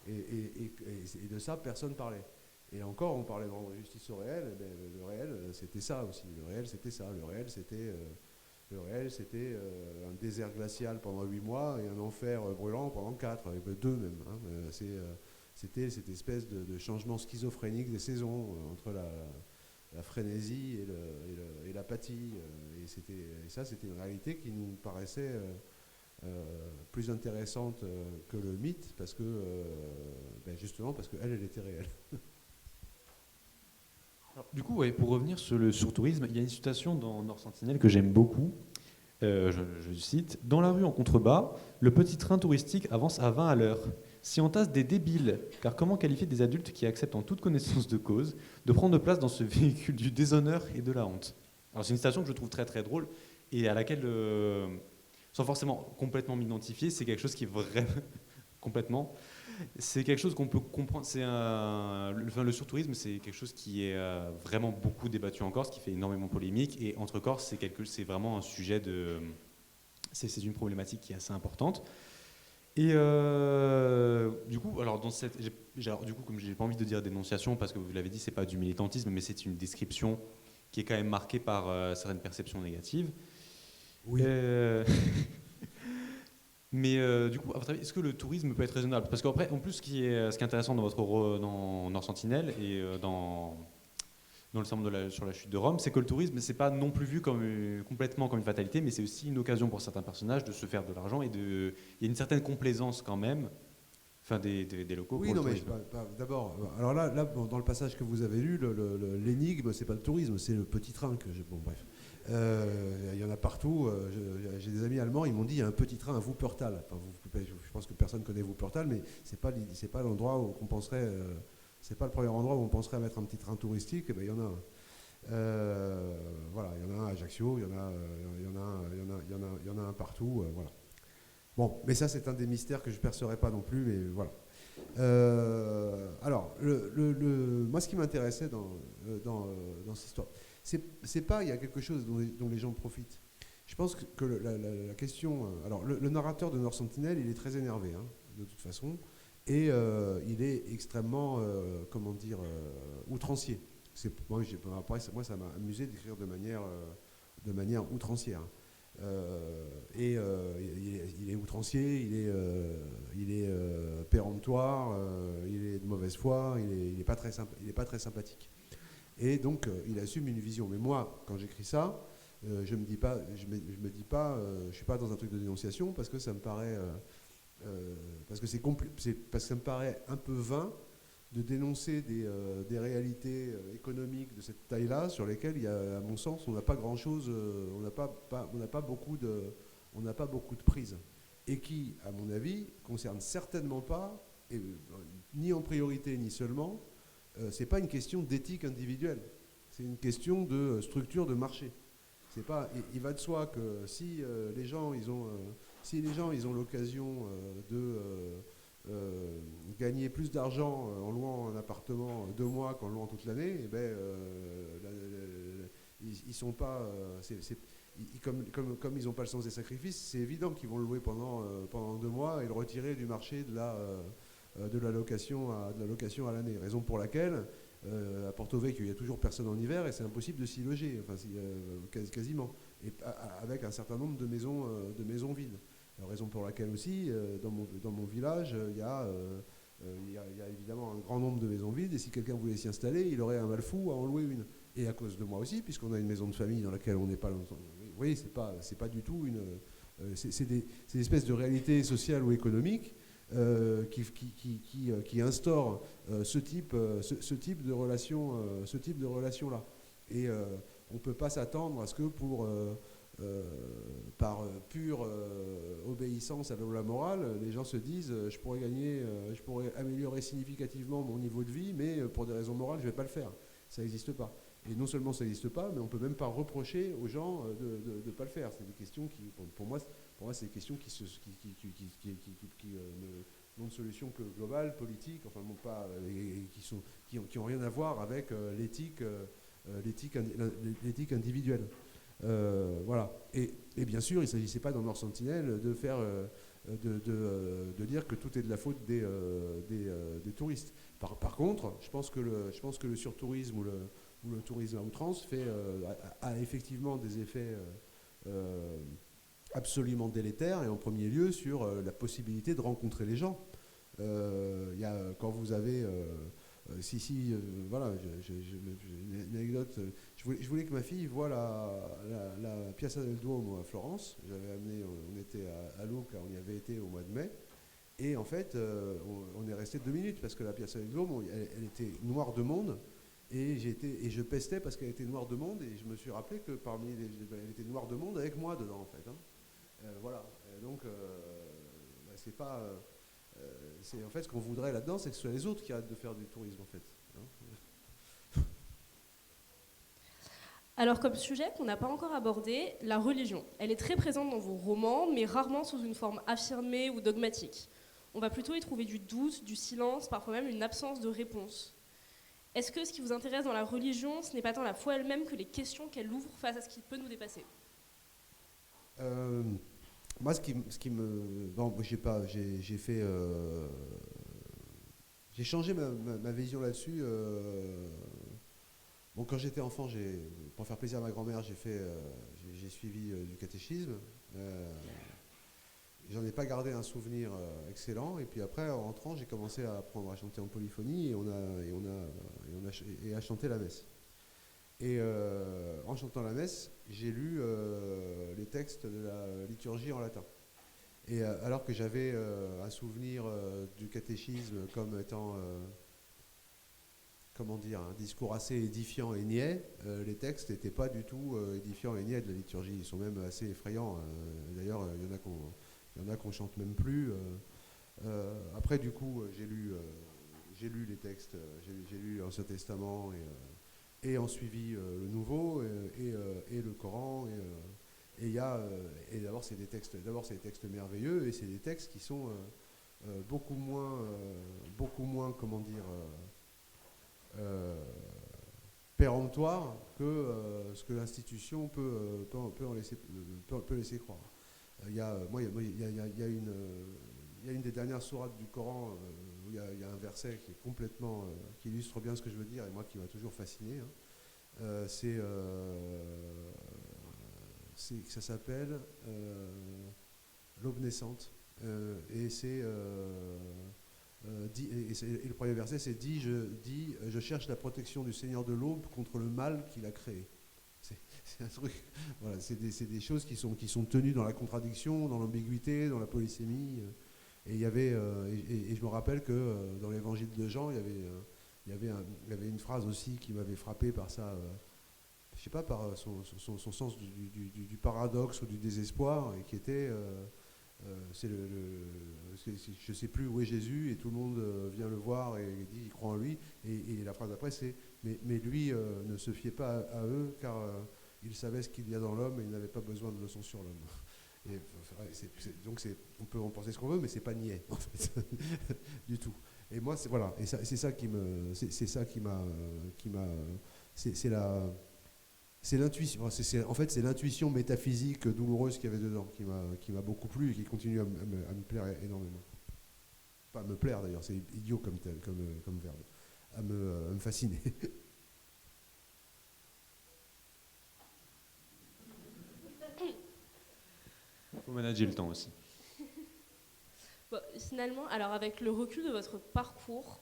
Et de ça, personne ne parlait. Et encore, on parlait de justice au réel. Ben, le réel, c'était ça aussi. Le réel, c'était ça. Le réel, c'était un désert glacial pendant 8 mois et un enfer brûlant pendant 4, 2 même. Hein. C'était cette espèce de changement schizophrénique des saisons entre la frénésie et l'apathie. Et ça, c'était une réalité qui nous paraissait plus intéressante que le mythe, parce que justement parce qu'elle était réelle.
Alors, du coup, ouais, pour revenir sur le surtourisme, il y a une citation dans Nord Sentinelle que j'aime beaucoup. Je cite: dans la rue en contrebas, le petit train touristique avance à 20 à l'heure. S'y entassent des débiles, car comment qualifier des adultes qui acceptent en toute connaissance de cause de prendre place dans ce véhicule du déshonneur et de la honte? Alors c'est une citation que je trouve très très drôle et à laquelle, sans forcément complètement m'identifier, c'est quelque chose qui est vraiment complètement. C'est quelque chose qu'on peut comprendre. Le surtourisme, c'est quelque chose qui est vraiment beaucoup débattu en Corse, qui fait énormément polémique. Et entre Corse, c'est vraiment un sujet de. C'est une problématique qui est assez importante. Et du coup, comme j'ai pas envie de dire dénonciation, parce que vous l'avez dit, c'est pas du militantisme, mais c'est une description qui est quand même marquée par certaines perceptions négatives.
Oui.
Mais du coup, à votre avis, est-ce que le tourisme peut être raisonnable? Parce qu'après, en plus, ce qui est intéressant dans Nord Sentinelle et dans le sermon sur la chute de Rome, c'est que le tourisme, c'est pas non plus vu complètement comme une fatalité, mais c'est aussi une occasion pour certains personnages de se faire de l'argent, et il y a une certaine complaisance quand même, enfin des locaux.
Oui, non, mais d'abord, alors là, dans le passage que vous avez lu, l'énigme, c'est pas le tourisme, c'est le petit train que j'ai. Bon, bref. Il y en a partout. J'ai des amis allemands, ils m'ont dit il y a un petit train à Wuppertal. Enfin, je pense que personne ne connaît Wuppertal, mais c'est pas l'endroit où on penserait. C'est pas le premier endroit où on penserait à mettre un petit train touristique. Et ben, il y en a un. Voilà, il y en a un à Ajaccio, il y en a un partout. Voilà. Bon, mais ça, c'est un des mystères que je ne percerai pas non plus, mais voilà. Alors, moi, ce qui m'intéressait dans cette histoire, c'est pas il y a quelque chose dont les gens profitent. Je pense que la question... alors, le narrateur de Nord Sentinelle, il est très énervé, hein, de toute façon, et il est extrêmement, outrancier. Après, moi, ça m'a amusé d'écrire de manière outrancière. Il est outrancier, péremptoire, il est de mauvaise foi, il n'est pas très sympathique. Et donc, il assume une vision. Mais moi, quand j'écris ça, je me dis pas, je suis pas dans un truc de dénonciation parce que ça me paraît, parce que ça me paraît un peu vain de dénoncer des réalités économiques de cette taille-là sur lesquelles, à mon sens, on n'a pas grand-chose, on n'a pas beaucoup de prise. Et qui, à mon avis, concerne certainement pas, ni en priorité ni seulement, c'est pas une question d'éthique individuelle, c'est une question de structure de marché. C'est pas, il va de soi que si les gens ils ont l'occasion de gagner plus d'argent en louant un appartement 2 mois qu'en louant toute l'année, ils sont pas, comme ils n'ont pas le sens des sacrifices, c'est évident qu'ils vont le louer pendant 2 mois et le retirer du marché de la location à l'année. Raison pour laquelle à Porto Vecchio, il n'y a toujours personne en hiver et c'est impossible de s'y loger, quasiment, et avec un certain nombre de maisons vides. Raison pour laquelle aussi, dans mon village, il y a évidemment un grand nombre de maisons vides et si quelqu'un voulait s'y installer, il aurait un mal fou à en louer une. Et à cause de moi aussi, puisqu'on a une maison de famille dans laquelle on n'est pas longtemps. Vous voyez, c'est pas du tout une... c'est des espèces de réalités sociales ou économiques qui instaure ce type de relation-là. Et on ne peut pas s'attendre à ce que par pure obéissance à la loi morale, les gens se disent je pourrais améliorer significativement mon niveau de vie, mais pour des raisons morales, je ne vais pas le faire. Ça n'existe pas. Et non seulement ça n'existe pas, mais on ne peut même pas reprocher aux gens de ne pas le faire. C'est des questions qui, pour moi c'est des questions qui n'ont de solution que globale, politique, enfin bon, pas, et qui ont rien à voir avec l'éthique individuelle. Voilà. Et bien sûr, il ne s'agissait pas dans Nord Sentinelle de faire, de dire que tout est de la faute des touristes. Par contre, je pense que le surtourisme ou le tourisme à outrance a effectivement des effets absolument délétères, et en premier lieu sur la possibilité de rencontrer les gens. Quand vous avez... voilà, une anecdote. Je voulais que ma fille voie la Piazza del Duomo à Florence. On était à Lucca, on y avait été au mois de mai. Et en fait, on est resté 2 minutes parce que la Piazza del Duomo, elle était noire de monde. Et je pestais parce qu'elle était noire de monde. Et je me suis rappelé que elle était noire de monde avec moi dedans, en fait. Voilà. Donc, c'est pas... en fait, ce qu'on voudrait là-dedans, c'est que ce soit les autres qui arrêtent de faire du tourisme, en fait.
Alors, comme sujet qu'on n'a pas encore abordé, la religion. Elle est très présente dans vos romans, mais rarement sous une forme affirmée ou dogmatique. On va plutôt y trouver du doute, du silence, parfois même une absence de réponse. Est-ce que ce qui vous intéresse dans la religion, ce n'est pas tant la foi elle-même que les questions qu'elle ouvre face à ce qui peut nous dépasser ?
Moi, j'ai changé ma vision là-dessus. Quand j'étais enfant, pour faire plaisir à ma grand-mère, j'ai suivi du catéchisme. J'en ai pas gardé un souvenir excellent. Et puis après, en rentrant, j'ai commencé à apprendre à chanter en polyphonie et à chanter la messe. Et en chantant la messe, j'ai lu les textes de la liturgie en latin. Et alors que j'avais un souvenir du catéchisme comme étant, un discours assez édifiant et niais, les textes n'étaient pas du tout édifiants et niais de la liturgie. Ils sont même assez effrayants. D'ailleurs, il y en a qu'on chante même plus. Après, du coup, j'ai lu les textes, j'ai lu l'Ancien Testament et en suivi le Nouveau et le Coran. Et d'abord, c'est des textes merveilleux, et c'est des textes qui sont beaucoup moins, péremptoires que ce que l'institution peut laisser croire. Il y a une des dernières sourates du Coran où il y a un verset qui est complètement, qui illustre bien ce que je veux dire, et moi qui m'a toujours fasciné. Ça s'appelle l'aube naissante. Et le premier verset, c'est je cherche la protection du Seigneur de l'aube contre le mal qu'il a créé. C'est un truc, voilà, c'est des choses qui sont tenues dans la contradiction, dans l'ambiguïté, dans la polysémie. Et je me rappelle que dans l'évangile de Jean, il y avait une phrase aussi qui m'avait frappé par ça, je sais pas, par son sens du paradoxe ou du désespoir, et qui était, je sais plus où est Jésus, et tout le monde vient le voir et dit, il croit en lui, et la phrase d'après c'est, mais lui ne se fiait pas à eux, car il savait ce qu'il y a dans l'homme, et il n'avait pas besoin de leçons sur l'homme. Et, donc on peut en penser ce qu'on veut, mais c'est pas niais en fait, du tout. Et moi, voilà, et c'est ça qui m'a, c'est l'intuition. En fait, c'est l'intuition métaphysique douloureuse qu'il y avait dedans qui m'a beaucoup plu et qui continue à me plaire énormément. Pas à me plaire d'ailleurs, c'est idiot comme verbe, à me fasciner.
Il faut manager le temps aussi.
Bon, finalement, alors avec le recul de votre parcours,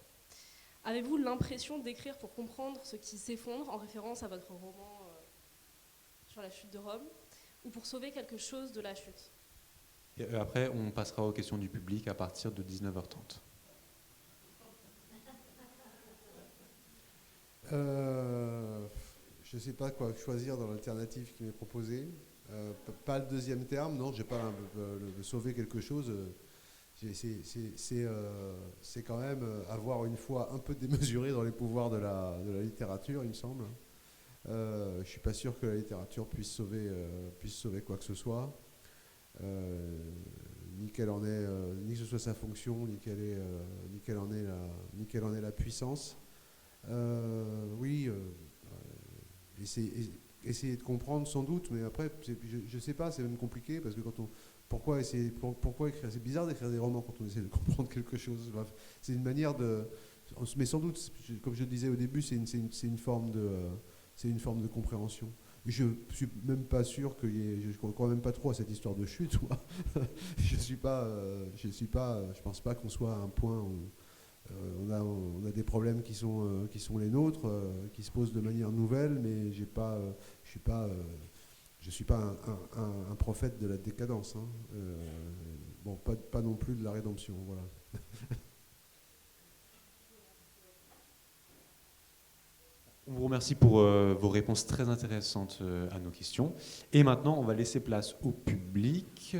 avez-vous l'impression d'écrire pour comprendre ce qui s'effondre, en référence à votre roman sur la chute de Rome, ou pour sauver quelque chose de la chute?
Et après, on passera aux questions du public à partir de 19h30.
Je ne sais pas quoi choisir dans l'alternative qui m'est proposée. Pas le deuxième terme, non, j'ai pas sauver quelque chose. C'est quand même avoir une foi un peu démesurée dans les pouvoirs de la littérature, il me semble. Je ne suis pas sûr que la littérature puisse sauver quoi que ce soit. Ni qu'elle en ait, ni que ce soit sa fonction, ni qu'elle en ait la puissance. Oui, essayer de comprendre sans doute, mais après, je ne sais pas, c'est même compliqué parce que pourquoi écrire? C'est bizarre d'écrire des romans quand on essaie de comprendre quelque chose. C'est une manière de, mais sans doute, comme je le disais au début, c'est une forme de compréhension. Je suis même pas sûr je crois même pas trop à cette histoire de chute. Moi. Je pense pas qu'on soit à un point où on a des problèmes qui sont les nôtres, qui se posent de manière nouvelle, mais je suis pas un prophète de la décadence. Hein. Bon, pas non plus de la rédemption. Voilà.
On vous remercie pour vos réponses très intéressantes à nos questions. Et maintenant, on va laisser place au public.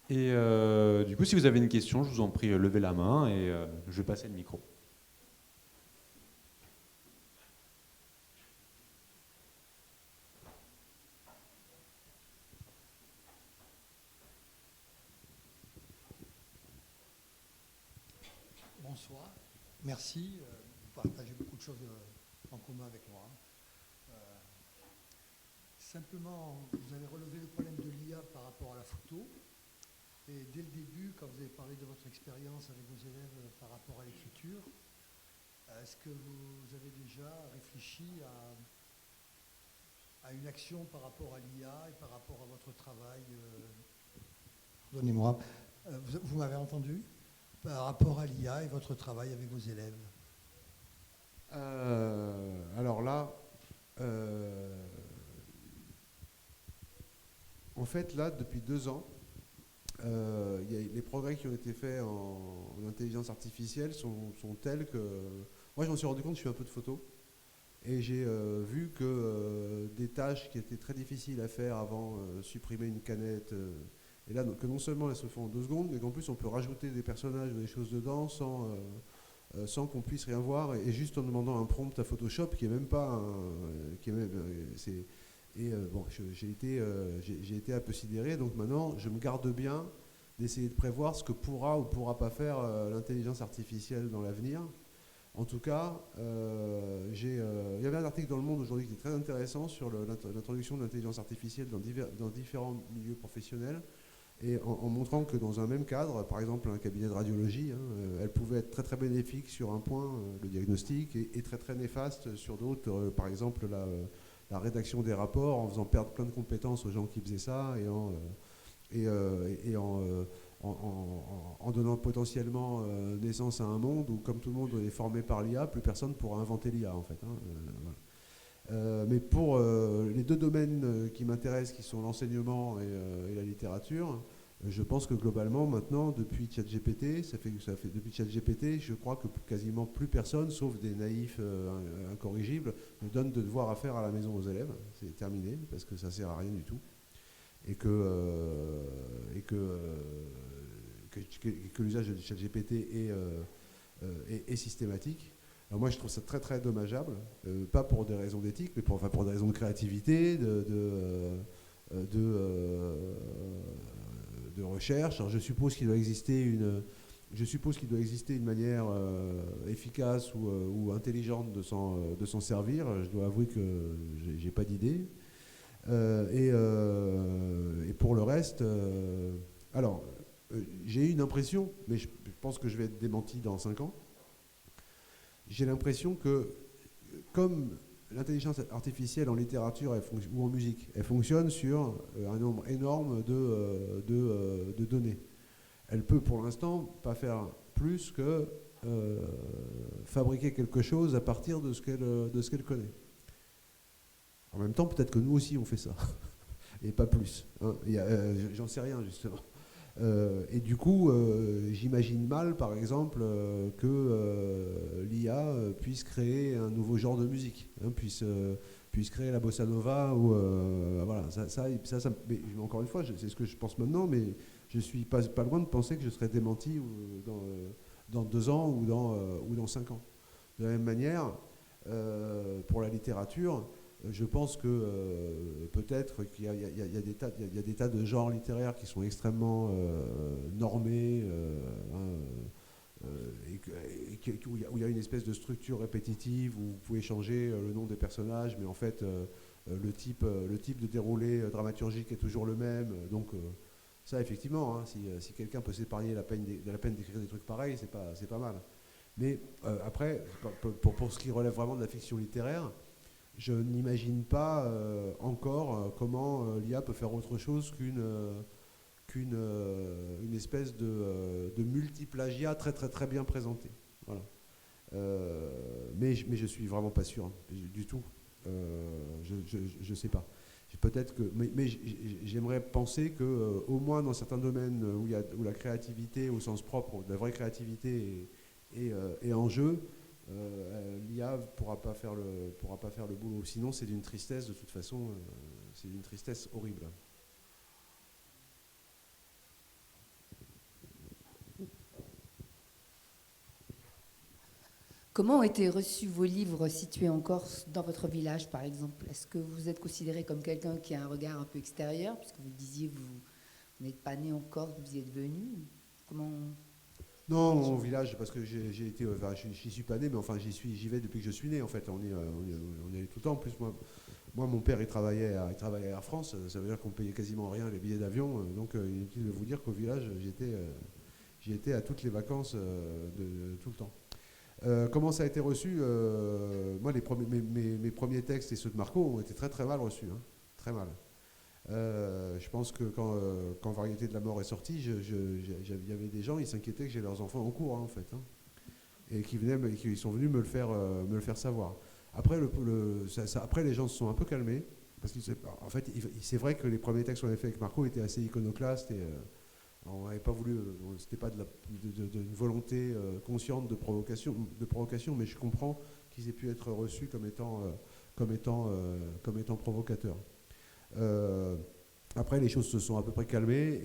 Et du coup, si vous avez une question, je vous en prie, levez la main et je vais passer le micro.
Bonsoir, merci. Vous partagez beaucoup de choses en commun avec moi. Simplement, vous avez relevé le problème de l'IA par rapport à la photo. Et dès le début, quand vous avez parlé de votre expérience avec vos élèves par rapport à l'écriture, est-ce que vous avez déjà réfléchi à une action par rapport à l'IA et par rapport à votre travail Pardonnez-moi, vous m'avez entendu? Par rapport à l'IA et votre travail avec vos élèves?
Alors là, en fait, là, depuis 2 ans, les progrès qui ont été faits en intelligence artificielle sont tels que... Moi, je m'en suis rendu compte, je fais un peu de photos, et j'ai vu que des tâches qui étaient très difficiles à faire avant, supprimer une canette, et là, que non seulement elles se font en 2 secondes, mais qu'en plus on peut rajouter des personnages ou des choses dedans sans qu'on puisse rien voir, et juste en demandant un prompt à Photoshop qui est même pas bon, j'ai été un peu sidéré, donc maintenant je me garde bien d'essayer de prévoir ce que pourra ou pourra pas faire l'intelligence artificielle dans l'avenir. En tout cas, il y avait un article dans Le Monde aujourd'hui qui était très intéressant sur l'introduction de l'intelligence artificielle dans différents milieux professionnels, et en montrant que dans un même cadre, par exemple un cabinet de radiologie, elle pouvait être très très bénéfique sur un point, le diagnostic, et très très néfaste sur d'autres, par exemple la rédaction des rapports, en faisant perdre plein de compétences aux gens qui faisaient ça, et en en donnant potentiellement naissance à un monde où, comme tout le monde est formé par l'IA, plus personne ne pourra inventer l'IA, en fait. Hein, voilà. Mais pour les deux domaines qui m'intéressent, qui sont l'enseignement et la littérature, je pense que globalement, maintenant, depuis ChatGPT, depuis ChatGPT, je crois que quasiment plus personne, sauf des naïfs incorrigibles, ne donne de devoirs à faire à la maison aux élèves. C'est terminé, parce que ça ne sert à rien du tout. Et que l'usage de ChatGPT est systématique. Alors moi, je trouve ça très très dommageable, pas pour des raisons d'éthique, mais pour des raisons de créativité, de recherche. Alors, je suppose qu'il doit exister une manière efficace ou intelligente de s'en servir. Je dois avouer que j'ai pas d'idée. Et pour le reste, alors, j'ai eu une impression, mais je pense que je vais être démenti dans 5 ans. J'ai l'impression que, comme l'intelligence artificielle en littérature ou en musique, elle fonctionne sur un nombre énorme de données. Elle peut pour l'instant pas faire plus que fabriquer quelque chose à partir de ce qu'elle connaît. En même temps, peut-être que nous aussi on fait ça, et pas plus. Hein. J'en sais rien justement. Et du coup, j'imagine mal, par exemple, que l'IA puisse créer un nouveau genre de musique, hein, puisse créer la bossa nova, ou voilà. Mais encore une fois, c'est ce que je pense maintenant, mais je suis pas loin de penser que je serai démenti dans 2 ans ou dans 5 ans. De la même manière, pour la littérature, je pense que peut-être qu'il y a des tas de genres littéraires qui sont extrêmement normés, où il y a une espèce de structure répétitive où vous pouvez changer le nom des personnages, mais en fait le type de déroulé dramaturgique est toujours le même. Donc ça, effectivement, hein, si quelqu'un peut s'épargner de la peine d'écrire des trucs pareils, c'est pas mal. Mais après, pour ce qui relève vraiment de la fiction littéraire, je n'imagine pas encore comment l'IA peut faire autre chose qu'une espèce de multiplagiat très très très bien présenté. Voilà. Mais je suis vraiment pas sûr, hein, du tout. Je sais pas. Peut-être que, mais j'aimerais penser que au moins dans certains domaines où la créativité au sens propre, la vraie créativité est en jeu, l'IA pourra pas faire le boulot. Sinon, c'est d'une tristesse, de toute façon, c'est d'une tristesse horrible.
Comment ont été reçus vos livres situés en Corse, dans votre village, par exemple? Est-ce que vous êtes considéré comme quelqu'un qui a un regard un peu extérieur, puisque vous le disiez, vous n'êtes pas né en Corse, vous y êtes venu? Comment...
Non, au village, parce que j'ai été, enfin, je n'y suis pas né, mais enfin, j'y vais depuis que je suis né, en fait. On y allait tout le temps. En plus, moi, mon père, il travaillait à Air France. Ça veut dire qu'on payait quasiment rien les billets d'avion. Donc, inutile de vous dire qu'au village, j'y étais à toutes les vacances de tout le temps. Comment ça a été reçu? Moi, mes premiers textes et ceux de Marco ont été très très mal reçus, hein, très mal. Je pense que quand Variété de la mort est sorti, il y avait des gens, ils s'inquiétaient que j'ai leurs enfants en cours, hein, en fait, hein, et qui sont venus me le faire savoir. Après, après, les gens se sont un peu calmés, parce qu'en fait, c'est vrai que les premiers textes qu'on avait fait avec Marco étaient assez iconoclastes et on n'avait pas voulu, c'était pas d'une volonté consciente de provocation, mais je comprends qu'ils aient pu être reçus comme étant provocateurs. Après, les choses se sont à peu près calmées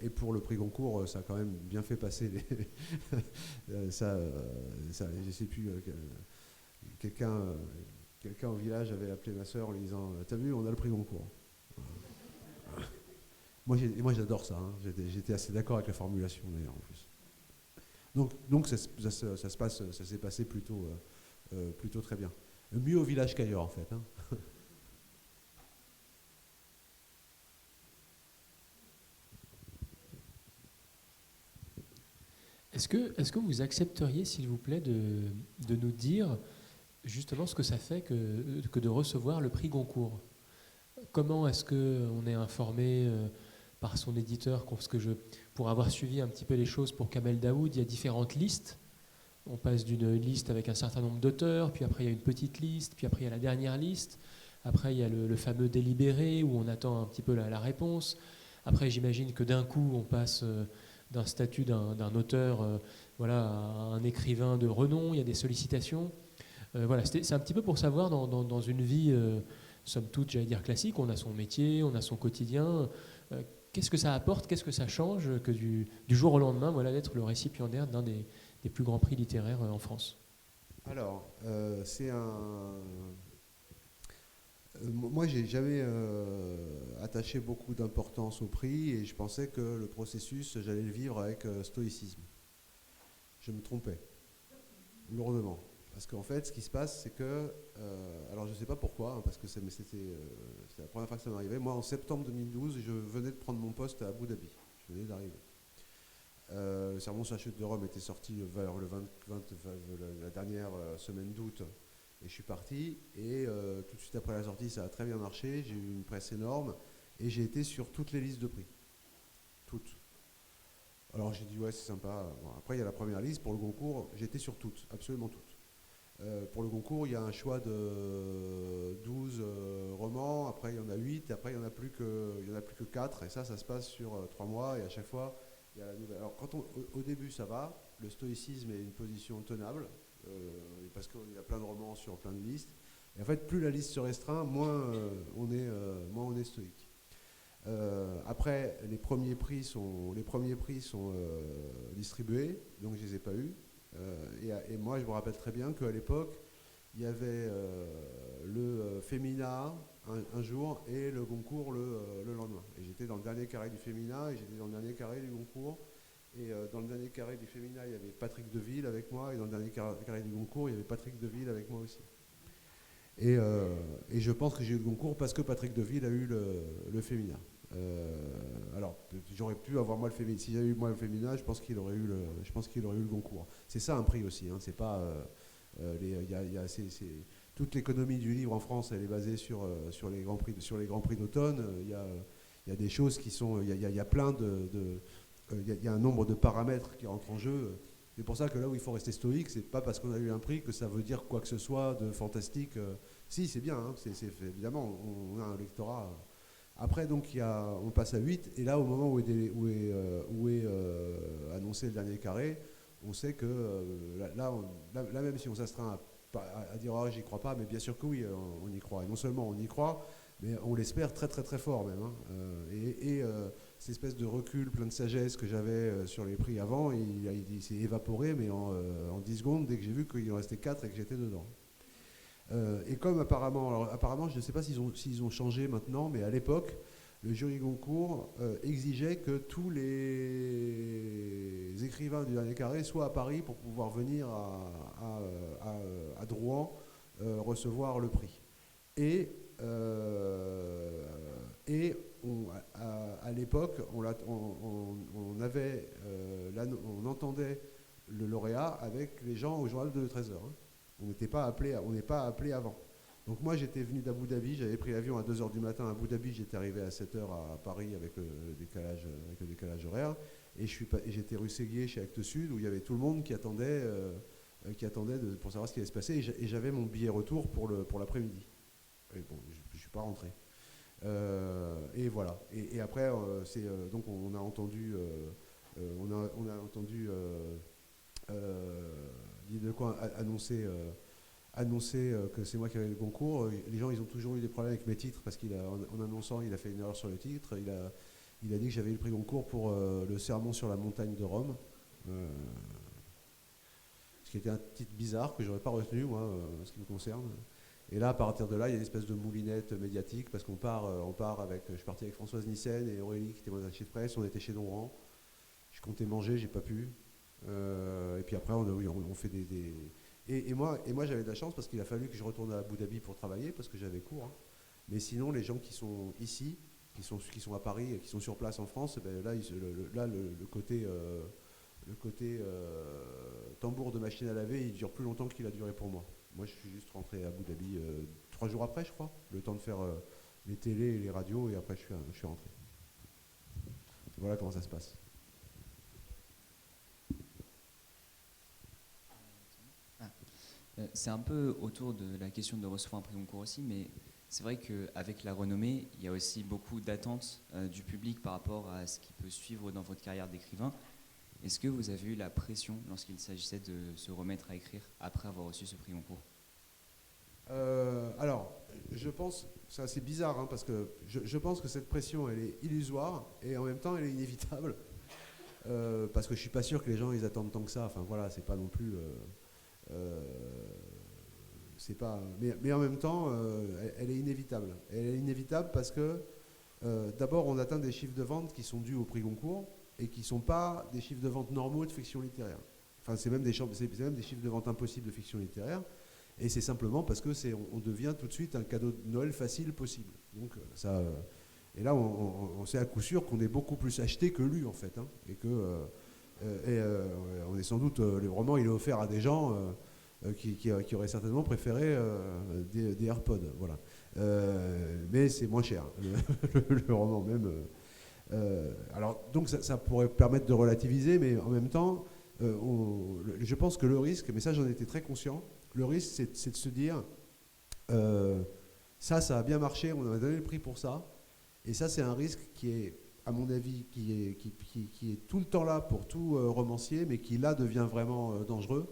et pour le prix Goncourt, ça a quand même bien fait passer les. Je sais plus. Quelqu'un au village avait appelé ma sœur en lui disant « T'as vu, on a le prix Goncourt ». Moi, j'adore ça. Hein. J'étais assez d'accord avec la formulation d'ailleurs en plus. Donc ça s'est passé plutôt très bien. Mieux au village qu'ailleurs en fait. Hein.
Est-ce que vous accepteriez, s'il vous plaît, de nous dire justement ce que ça fait que de recevoir le prix Goncourt? Comment est-ce qu'on est informé par son éditeur, pour avoir suivi un petit peu les choses pour Kamel Daoud, il y a différentes listes. On passe d'une liste avec un certain nombre d'auteurs, puis après il y a une petite liste, puis après il y a la dernière liste, après il y a le fameux délibéré où on attend un petit peu la réponse. Après j'imagine que d'un coup on passe d'un statut d'un auteur voilà, à un écrivain de renom, il y a des sollicitations. Voilà, c'est un petit peu pour savoir dans une vie, somme toute, j'allais dire classique, on a son métier, on a son quotidien. Qu'est-ce que ça apporte, qu'est-ce que ça change que du jour au lendemain, voilà, d'être le récipiendaire d'un des plus grands prix littéraires en France?
Alors, c'est un... Moi, j'ai jamais attaché beaucoup d'importance au prix et je pensais que le processus, j'allais le vivre avec stoïcisme. Je me trompais, lourdement. Parce qu'en fait, ce qui se passe, c'est que... alors, je ne sais pas pourquoi, hein, parce que c'était la première fois que ça m'arrivait. Moi, en septembre 2012, je venais de prendre mon poste à Abu Dhabi. Je venais d'arriver. Le Sermon sur la chute de Rome était sorti vers la dernière semaine d'août. Et je suis parti. Et tout de suite après la sortie, ça a très bien marché. J'ai eu une presse énorme. Et j'ai été sur toutes les listes de prix. Toutes. Alors, j'ai dit, ouais, c'est sympa. Bon, après, il y a la première liste. Pour le Goncourt, j'étais sur toutes, absolument toutes. Pour le Goncourt, il y a un choix de 12 romans, après il y en a 8, et après il n'y en a plus que 4, et ça se passe sur 3 mois, et à chaque fois, il y a la nouvelle. Alors, au début, ça va, le stoïcisme est une position tenable, parce qu'il y a plein de romans sur plein de listes, et en fait, plus la liste se restreint, moins on est stoïque. Après, les premiers prix sont distribués, donc je ne les ai pas eus. Et moi, je me rappelle très bien qu'à l'époque, il y avait le Femina un jour et le Goncourt le lendemain. Et j'étais dans le dernier carré du Femina et j'étais dans le dernier carré du Goncourt. Et dans le dernier carré du Femina, il y avait Patrick Deville avec moi. Et dans le dernier carré du Goncourt, il y avait Patrick Deville avec moi aussi. Et je pense que j'ai eu le Goncourt parce que Patrick Deville a eu le Femina. Alors, j'aurais pu avoir moi le féminin. Si j'avais eu moi le féminin, je pense qu'il aurait eu le Goncourt. C'est ça un prix aussi. Hein. C'est pas toute l'économie du livre en France, elle est basée sur les grands prix d'automne. Il y a des choses qui sont, il y a plein il y a un nombre de paramètres qui rentrent en jeu. C'est pour ça que là où il faut rester stoïque, c'est pas parce qu'on a eu un prix que ça veut dire quoi que ce soit de fantastique. Si, c'est bien. Hein. Évidemment, on a un lectorat. Après, donc, on passe à 8, et là, au moment où est annoncé le dernier carré, on sait que là, même si on s'astreint à dire « j'y crois pas », mais bien sûr que oui, on y croit. Et non seulement on y croit, mais on l'espère très très très fort même. Hein. Cette espèce de recul plein de sagesse que j'avais sur les prix avant, il s'est évaporé, mais en 10 secondes, dès que j'ai vu qu'il en restait 4 et que j'étais dedans. Et comme apparemment, je ne sais pas s'ils ont changé maintenant, mais à l'époque, le jury Goncourt exigeait que tous les écrivains du dernier carré soient à Paris pour pouvoir venir à Drouan recevoir le prix. Et à l'époque, on entendait le lauréat avec les gens au journal de 13h. Hein. On n'est pas appelé avant. Donc moi, j'étais venu d'Abu Dhabi, j'avais pris l'avion à 2h du matin à Abu Dhabi, j'étais arrivé à 7h à Paris avec le décalage horaire, et j'étais rue Séguier chez Actes Sud, où il y avait tout le monde qui attendait pour savoir ce qui allait se passer, et j'avais mon billet retour pour l'après-midi. Et bon, je ne suis pas rentré. Et voilà. Et après, donc on a entendu Guy Delcourt annoncer que c'est moi qui avais le Goncourt. Les gens, ils ont toujours eu des problèmes avec mes titres parce qu'en annonçant, il a fait une erreur sur le titre. Il a dit que j'avais eu le prix Goncourt pour le Sermon sur la montagne de Rome. Ce qui était un titre bizarre que j'aurais pas retenu, moi, en ce qui me concerne. Et là, à partir de là, il y a une espèce de moulinette médiatique parce qu'on part avec. Je suis parti avec Françoise Nyssen et Aurélie qui était mon attachée de presse. On était chez Donran. Je comptais manger, j'ai pas pu. Et puis après, on fait et moi j'avais de la chance parce qu'il a fallu que je retourne à Abu Dhabi pour travailler parce que j'avais cours. Hein. Mais sinon, les gens qui sont ici, qui sont à Paris, qui sont sur place en France, ben là, le côté tambour de machine à laver, il dure plus longtemps qu'il a duré pour moi. Moi, je suis juste rentré à Abu Dhabi 3 jours après, je crois, le temps de faire les télés et les radios, et après, je suis rentré. Voilà comment ça se passe.
C'est un peu autour de la question de recevoir un prix Goncourt aussi, mais c'est vrai qu'avec la renommée, il y a aussi beaucoup d'attentes du public par rapport à ce qui peut suivre dans votre carrière d'écrivain. Est-ce que vous avez eu la pression lorsqu'il s'agissait de se remettre à écrire après avoir reçu ce prix Goncourt ?
Alors, je pense, c'est assez bizarre, hein, parce que je pense que cette pression, elle est illusoire et en même temps, elle est inévitable. Parce que je suis pas sûr que les gens, ils attendent tant que ça. Enfin voilà, c'est pas non plus... c'est pas, mais en même temps, elle est inévitable. Elle est inévitable parce que, d'abord, on atteint des chiffres de vente qui sont dus au prix Goncourt et qui ne sont pas des chiffres de vente normaux de fiction littéraire. Enfin, c'est même des chiffres de vente impossibles de fiction littéraire. Et c'est simplement parce que on devient tout de suite un cadeau de Noël facile possible. Donc ça, et là, on sait à coup sûr qu'on est beaucoup plus acheté que lu en fait, hein, et que on est sans doute le roman, il est offert à des gens qui auraient certainement préféré des AirPods, voilà. Mais c'est moins cher le roman même. Alors donc ça pourrait permettre de relativiser, mais en même temps, je pense que le risque, mais ça j'en étais très conscient. Le risque, c'est de se dire, ça a bien marché, on a donné le prix pour ça, et ça, c'est un risque qui est, à mon avis, qui est tout le temps là pour tout romancier, mais qui là devient vraiment dangereux.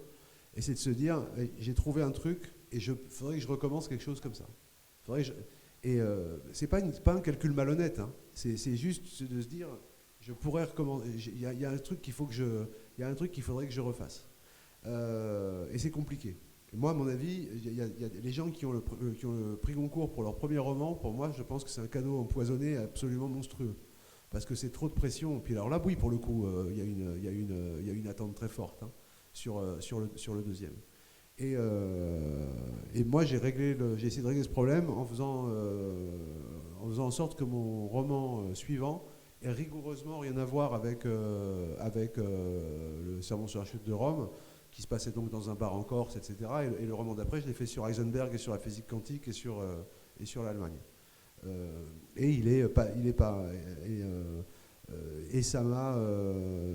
Et c'est de se dire, j'ai trouvé un truc, et faudrait que je recommence quelque chose comme ça. C'est pas un calcul malhonnête, hein. C'est juste de se dire, je pourrais recommencer. Il y a un truc qu'il faudrait que je refasse. Et c'est compliqué. Moi, à mon avis, il y a les gens qui ont le prix Goncourt pour leur premier roman. Pour moi, je pense que c'est un cadeau empoisonné absolument monstrueux. Parce que c'est trop de pression. Puis alors là, oui, pour le coup, il y a une attente très forte, hein, sur le deuxième. Et moi, j'ai essayé de régler ce problème en faisant en sorte que mon roman suivant ait rigoureusement rien à voir avec le Sermon sur la chute de Rome, qui se passait donc dans un bar en Corse, etc. Et le roman d'après, je l'ai fait sur Heisenberg et sur la physique quantique et sur l'Allemagne. Et ça m'a...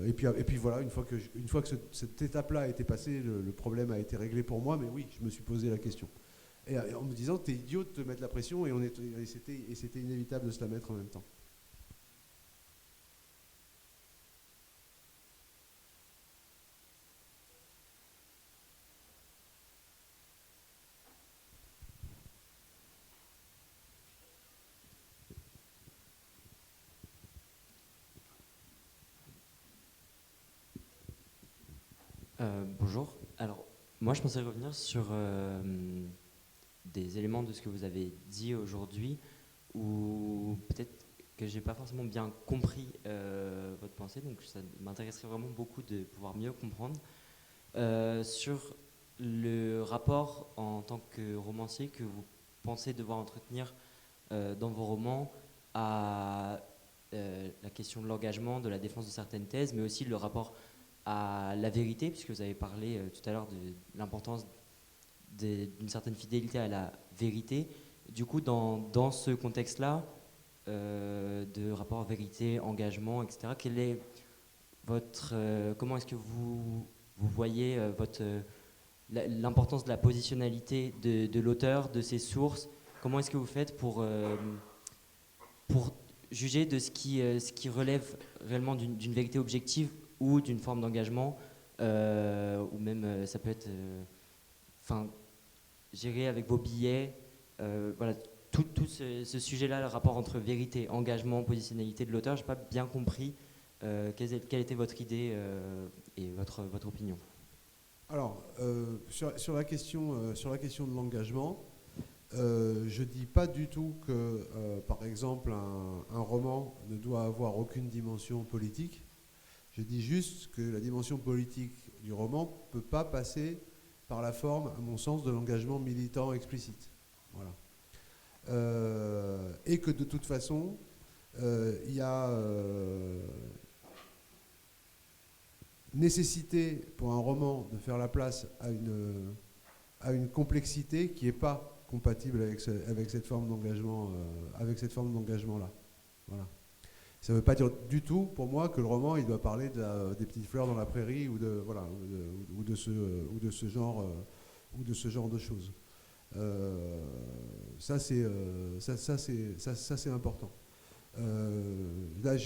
et puis voilà, une fois que cette étape-là a été passée, le problème a été réglé pour moi, mais oui, je me suis posé la question. Et en me disant, t'es idiot de te mettre la pression, et c'était inévitable de se la mettre en même temps.
Bonjour. Alors, moi, je pensais revenir sur des éléments de ce que vous avez dit aujourd'hui, ou peut-être que j'ai pas forcément bien compris votre pensée, donc ça m'intéresserait vraiment beaucoup de pouvoir mieux comprendre sur le rapport en tant que romancier que vous pensez devoir entretenir dans vos romans à la question de l'engagement, de la défense de certaines thèses, mais aussi le rapport à la vérité, puisque vous avez parlé tout à l'heure de l'importance d'une certaine fidélité à la vérité. Du coup, dans ce contexte-là, de rapport à vérité, engagement, etc., comment est-ce que vous voyez l'importance de la positionnalité de l'auteur, de ses sources? Comment est-ce que vous faites pour juger de ce qui relève réellement d'une vérité objective ou d'une forme d'engagement, ou même ça peut être gérer avec vos billets, voilà, tout ce sujet-là, le rapport entre vérité, engagement, positionnalité de l'auteur. Je n'ai pas bien compris quelle était votre idée et votre opinion.
Alors, sur la question de l'engagement, je ne dis pas du tout que, par exemple, un roman ne doit avoir aucune dimension politique. Je dis juste que la dimension politique du roman ne peut pas passer par la forme, à mon sens, de l'engagement militant explicite. Voilà. Et que de toute façon, il y a nécessité pour un roman de faire la place à une complexité qui n'est pas compatible avec cette forme d'engagement, là. Voilà. Ça ne veut pas dire du tout, pour moi, que le roman il doit parler des petites fleurs dans la prairie ou de, voilà, ou de ce genre de choses. Ça, c'est important. Là,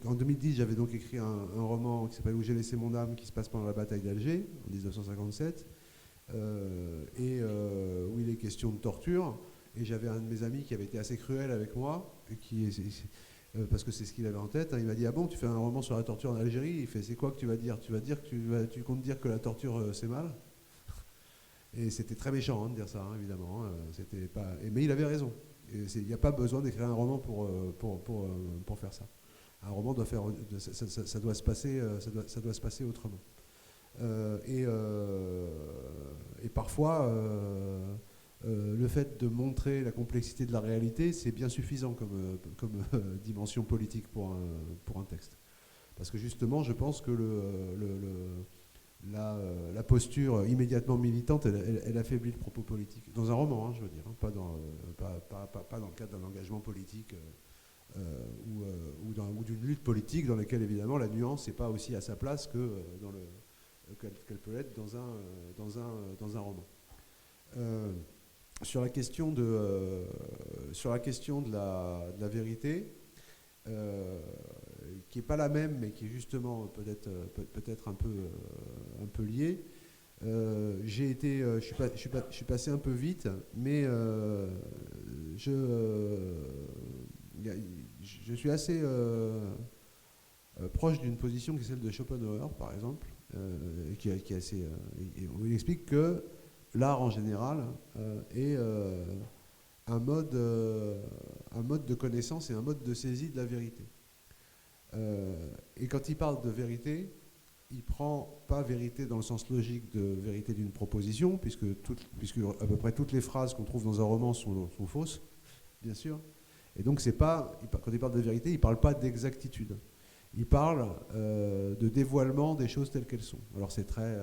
en 2010, j'avais donc écrit un roman qui s'appelle Où j'ai laissé mon âme, qui se passe pendant la bataille d'Alger, en 1957, où il est question de torture. Et j'avais un de mes amis qui avait été assez cruel avec moi, parce que c'est ce qu'il avait en tête. Il m'a dit: ah bon, tu fais un roman sur la torture en Algérie? Il fait: c'est quoi que tu vas dire? Tu vas dire que tu comptes dire que la torture c'est mal? Et c'était très méchant de dire ça, évidemment. C'était pas... Mais il avait raison. Il n'y a pas besoin d'écrire un roman pour faire ça. Un roman doit faire, ça doit se passer, ça doit se passer autrement. Et parfois, le fait de montrer la complexité de la réalité, c'est bien suffisant comme dimension politique pour un texte. Parce que justement, je pense que la posture immédiatement militante, elle affaiblit le propos politique. Dans un roman, je veux dire, pas dans le cadre d'un engagement politique ou d'une lutte politique dans laquelle, évidemment, la nuance n'est pas aussi à sa place qu'elle peut être dans un roman. Sur la question de la vérité, qui n'est pas la même, mais qui est justement peut-être un peu liée. Je suis passé un peu vite, mais je suis assez proche d'une position qui est celle de Schopenhauer, par exemple, qui est assez, où il explique que l'art en général est un mode de connaissance et un mode de saisie de la vérité. Et quand il parle de vérité, il ne prend pas vérité dans le sens logique de vérité d'une proposition, puisque à peu près toutes les phrases qu'on trouve dans un roman sont fausses, bien sûr. Et donc, quand il parle de vérité, il ne parle pas d'exactitude. Il parle de dévoilement des choses telles qu'elles sont. Alors, c'est très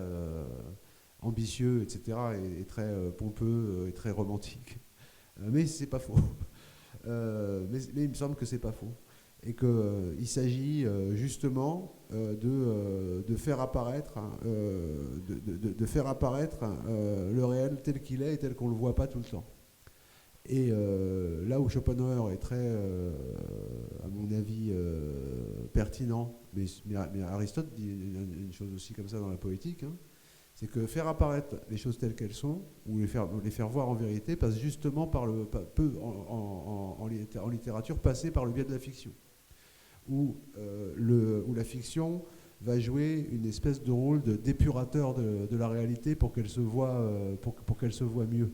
ambitieux, etc., et très pompeux et très romantique. Mais c'est pas faux. Mais il me semble que c'est pas faux. Et qu'il s'agit justement de faire apparaître, le réel tel qu'il est et tel qu'on ne le voit pas tout le temps. Et là où Schopenhauer est très, à mon avis, pertinent, mais Aristote dit une chose aussi comme ça dans la poétique, c'est que faire apparaître les choses telles qu'elles sont, ou les faire voir en vérité, passe justement peut en littérature passer par le biais de la fiction. Où la fiction va jouer une espèce de rôle d'épurateur de la réalité pour qu'elle se voie, pour qu'elle se voie mieux.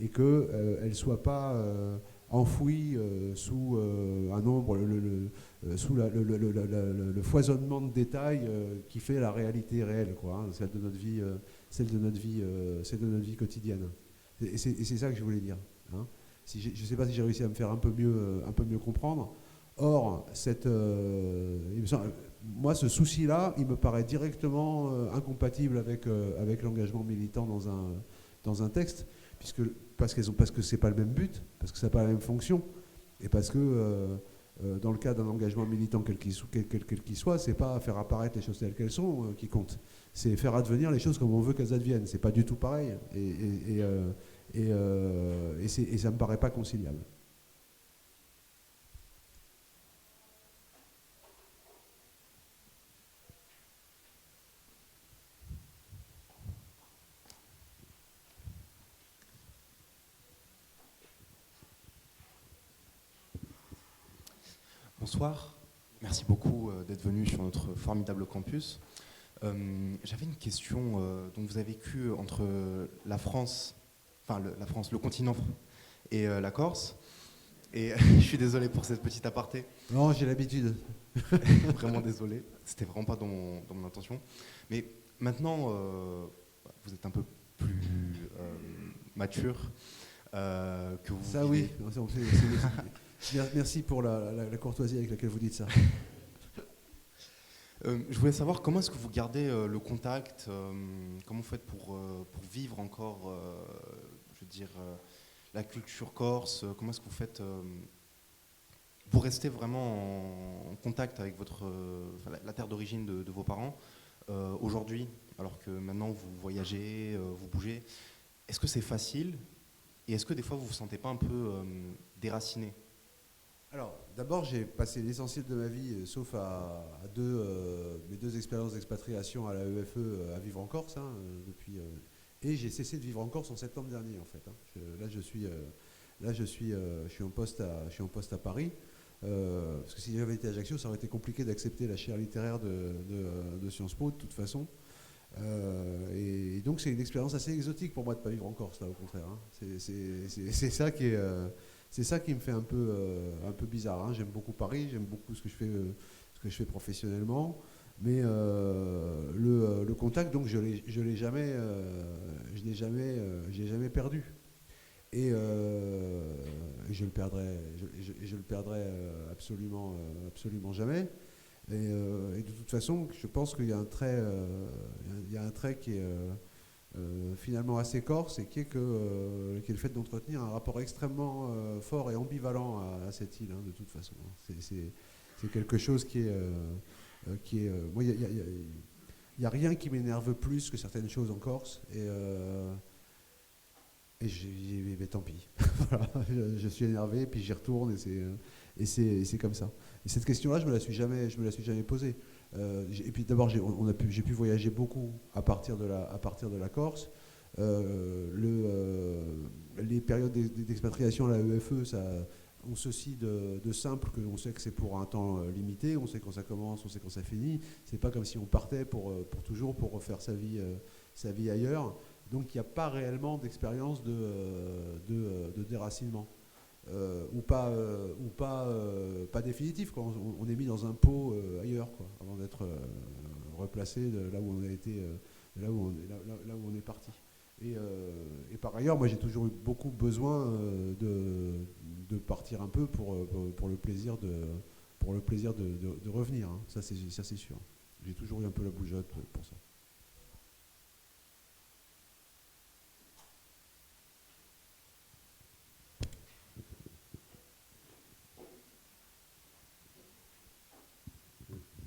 Et qu'elle ne soit pas enfouie sous un nombre, sous le foisonnement de détails qui fait la réalité réelle, celle de notre vie quotidienne. Et c'est ça que je voulais dire. Je ne sais pas si j'ai réussi à me faire un peu mieux comprendre. Or, moi, ce souci-là, il me paraît directement incompatible avec l'engagement militant dans un texte, parce que c'est pas le même but, parce que ça n'a pas la même fonction, et parce que dans le cas d'un engagement militant quel qu'il soit, c'est pas faire apparaître les choses telles qu'elles sont qui compte, c'est faire advenir les choses comme on veut qu'elles adviennent. C'est pas du tout pareil, et ça me paraît pas conciliable.
Bonsoir, merci beaucoup d'être venu sur notre formidable campus. J'avais une question. Donc vous avez vécu entre la France, le continent et la Corse. Et je suis désolé pour cette petite aparté.
Non, j'ai l'habitude.
Vraiment désolé, c'était vraiment pas dans mon intention. Mais maintenant, vous êtes un peu plus mature que vous.
Ça
vivez.
Oui. Merci pour la courtoisie avec laquelle vous dites ça.
Je voulais savoir comment est-ce que vous gardez le contact, comment vous faites pour vivre encore, je veux dire, la culture corse, comment est-ce que vous faites vous restez vraiment en contact avec la terre d'origine de vos parents aujourd'hui, alors que maintenant vous voyagez, vous bougez. Est-ce que c'est facile et est-ce que des fois vous vous sentez pas un peu déraciné?
Alors, d'abord, j'ai passé l'essentiel de ma vie, sauf mes deux expériences d'expatriation à la EFE, à vivre en Corse, hein, et j'ai cessé de vivre en Corse en septembre dernier, en fait. Hein. Je suis en poste à Paris. Parce que si j'avais été à Ajaccio, ça aurait été compliqué d'accepter la chaire littéraire de Sciences Po, de toute façon. Et donc, c'est une expérience assez exotique pour moi de ne pas vivre en Corse, là, au contraire. Hein. C'est ça qui est... C'est ça qui me fait un peu bizarre. Hein. J'aime beaucoup Paris, j'aime beaucoup ce que je fais professionnellement, mais le contact, donc je l'ai jamais perdu. Et je le perdrai absolument jamais. Et de toute façon, je pense qu'il y a un trait qui est finalement assez corse et qui est le fait d'entretenir un rapport extrêmement fort et ambivalent à cette île, hein, de toute façon. C'est quelque chose qui est moi, il n'y a rien qui m'énerve plus que certaines choses en Corse, mais tant pis. Voilà, je suis énervé, puis j'y retourne, et c'est comme ça. Et cette question-là, je me la suis jamais posée. Et puis d'abord, j'ai pu voyager beaucoup à partir de la Corse. Les périodes d'expatriation à la EFE, ont ceci de simple qu'on sait que c'est pour un temps limité, on sait quand ça commence, on sait quand ça finit. C'est pas comme si on partait pour toujours, pour refaire sa vie ailleurs. Donc il n'y a pas réellement d'expérience de déracinement. Ou pas définitif, quoi. On est mis dans un pot ailleurs, quoi, avant d'être replacé de là où on a été, là où on est parti. Et par ailleurs, moi j'ai toujours eu beaucoup besoin de partir un peu pour le plaisir de revenir. Hein. Ça c'est sûr. J'ai toujours eu un peu la bougeotte pour ça.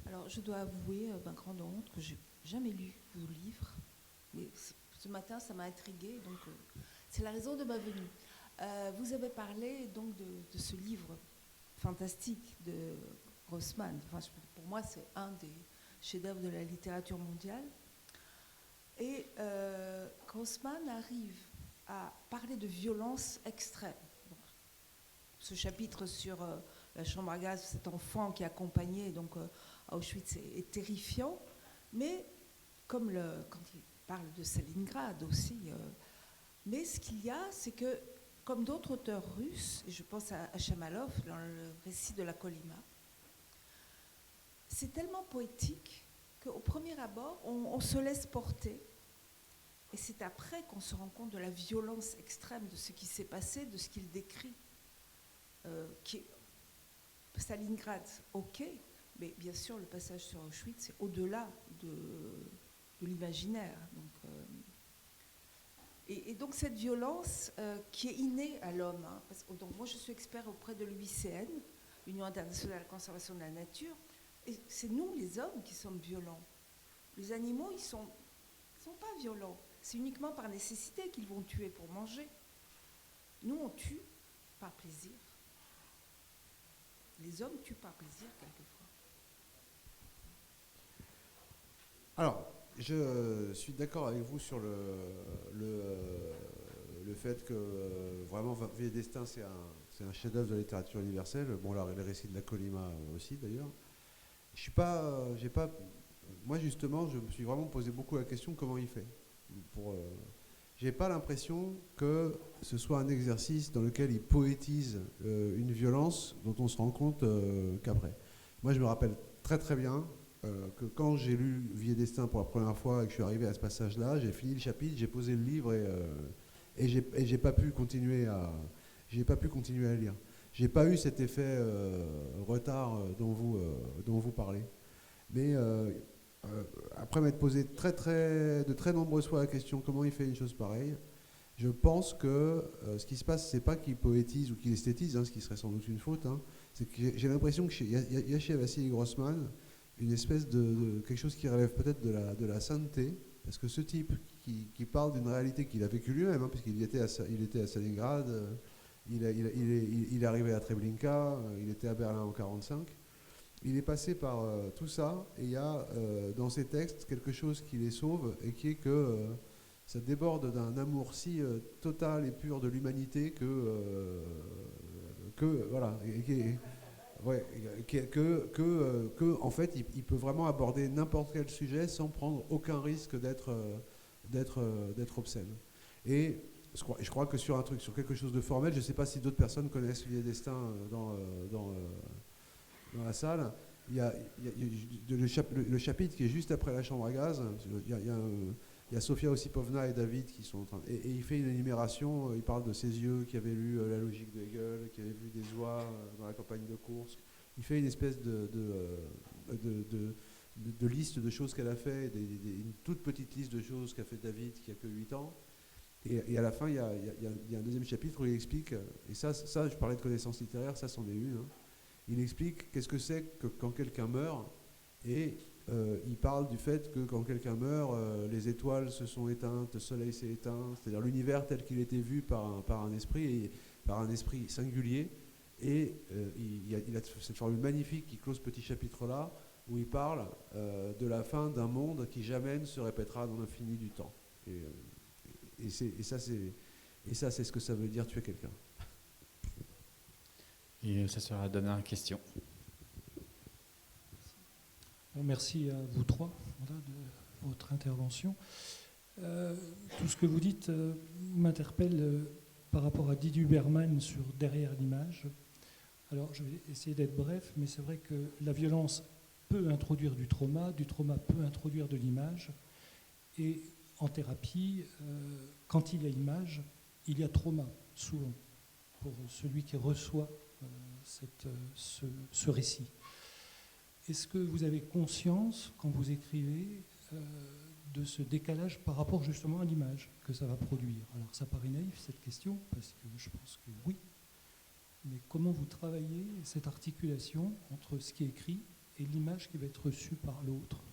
Alors, je dois avouer, ma grande honte, que j'ai jamais lu vos livres. Mais ce matin, ça m'a intriguée, donc c'est la raison de ma venue. Vous avez parlé donc de ce livre fantastique de Grossman. Enfin, pour moi, c'est un des chefs-d'œuvre de la littérature mondiale. Et Grossman arrive à parler de violence extrême. Bon, ce chapitre sur la chambre à gaz, cet enfant qui accompagnait donc Auschwitz est terrifiant, mais comme quand il parle de Stalingrad aussi, mais ce qu'il y a, c'est que, comme d'autres auteurs russes, et je pense à Chamalov dans le récit de la Kolyma, c'est tellement poétique qu'au premier abord, on se laisse porter, et c'est après qu'on se rend compte de la violence extrême de ce qui s'est passé, de ce qu'il décrit, Stalingrad, ok, mais bien sûr, le passage sur Auschwitz, c'est au-delà de l'imaginaire. Et donc cette violence qui est innée à l'homme, hein, donc moi je suis expert auprès de l'UICN, l'Union internationale de la conservation de la nature, et c'est nous les hommes qui sommes violents. Les animaux, ils sont pas violents. C'est uniquement par nécessité qu'ils vont tuer pour manger. Nous, on tue par plaisir. Les hommes tuent par plaisir quelquefois.
Alors, je suis d'accord avec vous sur le fait que vraiment Vie et Destin, c'est un chef-d'œuvre de la littérature universelle. Bon, là, les récits de la Kolyma aussi, d'ailleurs. Moi, justement, je me suis vraiment posé beaucoup la question comment il fait. J'ai pas l'impression que ce soit un exercice dans lequel il poétise une violence dont on se rend compte qu'après. Moi, je me rappelle très très bien que quand j'ai lu Vie et Destin pour la première fois et que je suis arrivé à ce passage-là, j'ai fini le chapitre, j'ai posé le livre et j'ai pas pu continuer à lire. J'ai pas eu cet effet retard dont vous parlez. Mais après m'être posé de très nombreuses fois la question comment il fait une chose pareille, je pense que ce qui se passe, c'est pas qu'il poétise ou qu'il esthétise, hein, ce qui serait sans doute une faute, hein, c'est que j'ai l'impression qu'il y a chez Vassili Grossman une espèce de quelque chose qui relève peut-être de la sainteté, parce que ce type qui parle d'une réalité qu'il a vécue lui-même, hein, puisqu'il était à Stalingrad, il est arrivé à Treblinka, il était à Berlin en 1945, il est passé par tout ça, et il y a dans ses textes quelque chose qui les sauve, et qui est que ça déborde d'un amour si total et pur de l'humanité que voilà, en fait, il peut vraiment aborder n'importe quel sujet sans prendre aucun risque d'être obscène. Et je crois que sur quelque chose de formel, je ne sais pas si d'autres personnes connaissent Vie et Destin dans la salle. Il y a le chapitre qui est juste après la chambre à gaz. Il y a Sofia Osipovna et David qui sont en train... Et il fait une énumération, il parle de ses yeux qui avaient lu La logique de Hegel, qui avaient vu des oies dans la campagne de Kursk. Il fait une espèce de liste de choses qu'elle a fait, une toute petite liste de choses qu'a fait David qui a que 8 ans. Et à la fin, il y a un deuxième chapitre où il explique, et ça je parlais de connaissances littéraires, ça c'en est une, hein. Il explique qu'est-ce que c'est que quand quelqu'un meurt, et il parle du fait que quand quelqu'un meurt, les étoiles se sont éteintes, le soleil s'est éteint, c'est-à-dire l'univers tel qu'il était vu par un esprit singulier. Et il a cette formule magnifique qui clôt ce petit chapitre-là, où il parle de la fin d'un monde qui jamais ne se répétera dans l'infini du temps. Et ça, c'est ce que ça veut dire tuer quelqu'un.
Et ça sera la dernière question.
Bon, merci à vous trois de votre intervention. Tout ce que vous dites m'interpelle par rapport à Didier Huberman sur Derrière l'image. Alors, je vais essayer d'être bref, mais c'est vrai que la violence peut introduire du trauma peut introduire de l'image. Et en thérapie, quand il y a image, il y a trauma, souvent, pour celui qui reçoit ce récit. Est-ce que vous avez conscience, quand vous écrivez, de ce décalage par rapport justement à l'image que ça va produire? Alors ça paraît naïf cette question, parce que je pense que oui, mais comment vous travaillez cette articulation entre ce qui est écrit et l'image qui va être reçue par l'autre?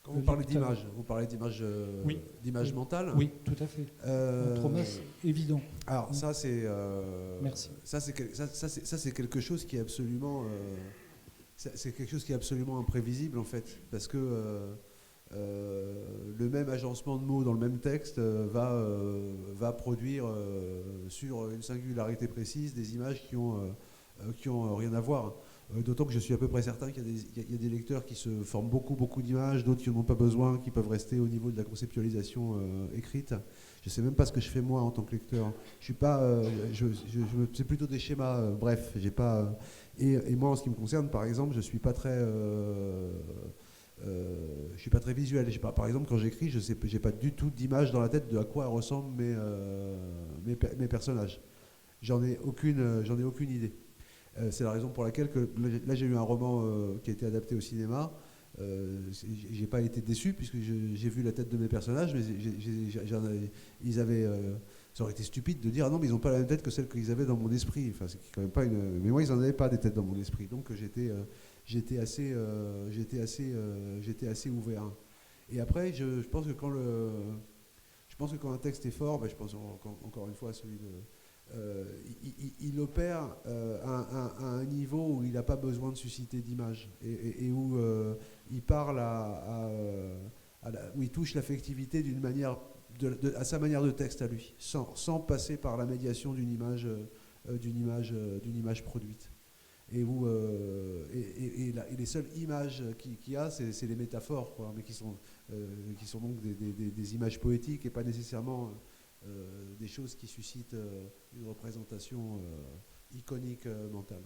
Quand vous parlez d'image,
oui.
d'image mentale?
Oui, tout à fait. Un trauma, c'est évident.
Alors ça, c'est...
Merci.
Ça, c'est quelque chose qui est absolument... c'est quelque chose qui est absolument imprévisible, en fait, parce que le même agencement de mots dans le même texte va produire sur une singularité précise des images qui ont rien à voir. D'autant que je suis à peu près certain qu'il y a des lecteurs qui se forment beaucoup d'images, d'autres qui n'en ont pas besoin, qui peuvent rester au niveau de la conceptualisation écrite. Je ne sais même pas ce que je fais moi en tant que lecteur. Je suis pas, c'est plutôt des schémas. Bref, j'ai pas. Et moi, en ce qui me concerne, par exemple, je suis pas très visuel. Par exemple, quand j'écris, j'ai pas du tout d'image dans la tête de à quoi ressemblent mes personnages. J'en ai aucune idée. C'est la raison pour laquelle là j'ai eu un roman qui a été adapté au cinéma. J'ai pas été déçu puisque j'ai vu la tête de mes personnages, mais ça aurait été stupide de dire ah non mais ils n'ont pas la même tête que celle qu'ils avaient dans mon esprit. Enfin c'est quand même pas une. Mais moi ils n'en avaient pas des têtes dans mon esprit, donc j'étais assez ouvert. Et après je pense que quand un texte est fort, je pense encore une fois à celui de il opère à un niveau où il n'a pas besoin de susciter d'image et où il parle où il touche l'affectivité d'une manière à sa manière de texte à lui, sans passer par la médiation d'une image produite. Et où les seules images qu'il y a, c'est les métaphores, quoi, mais qui sont donc des images poétiques et pas nécessairement des choses qui suscitent une représentation iconique mentale.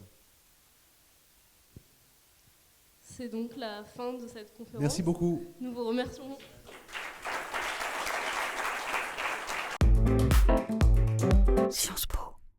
C'est donc la fin de cette conférence.
Merci beaucoup.
Nous vous remercions.
Sciences Po.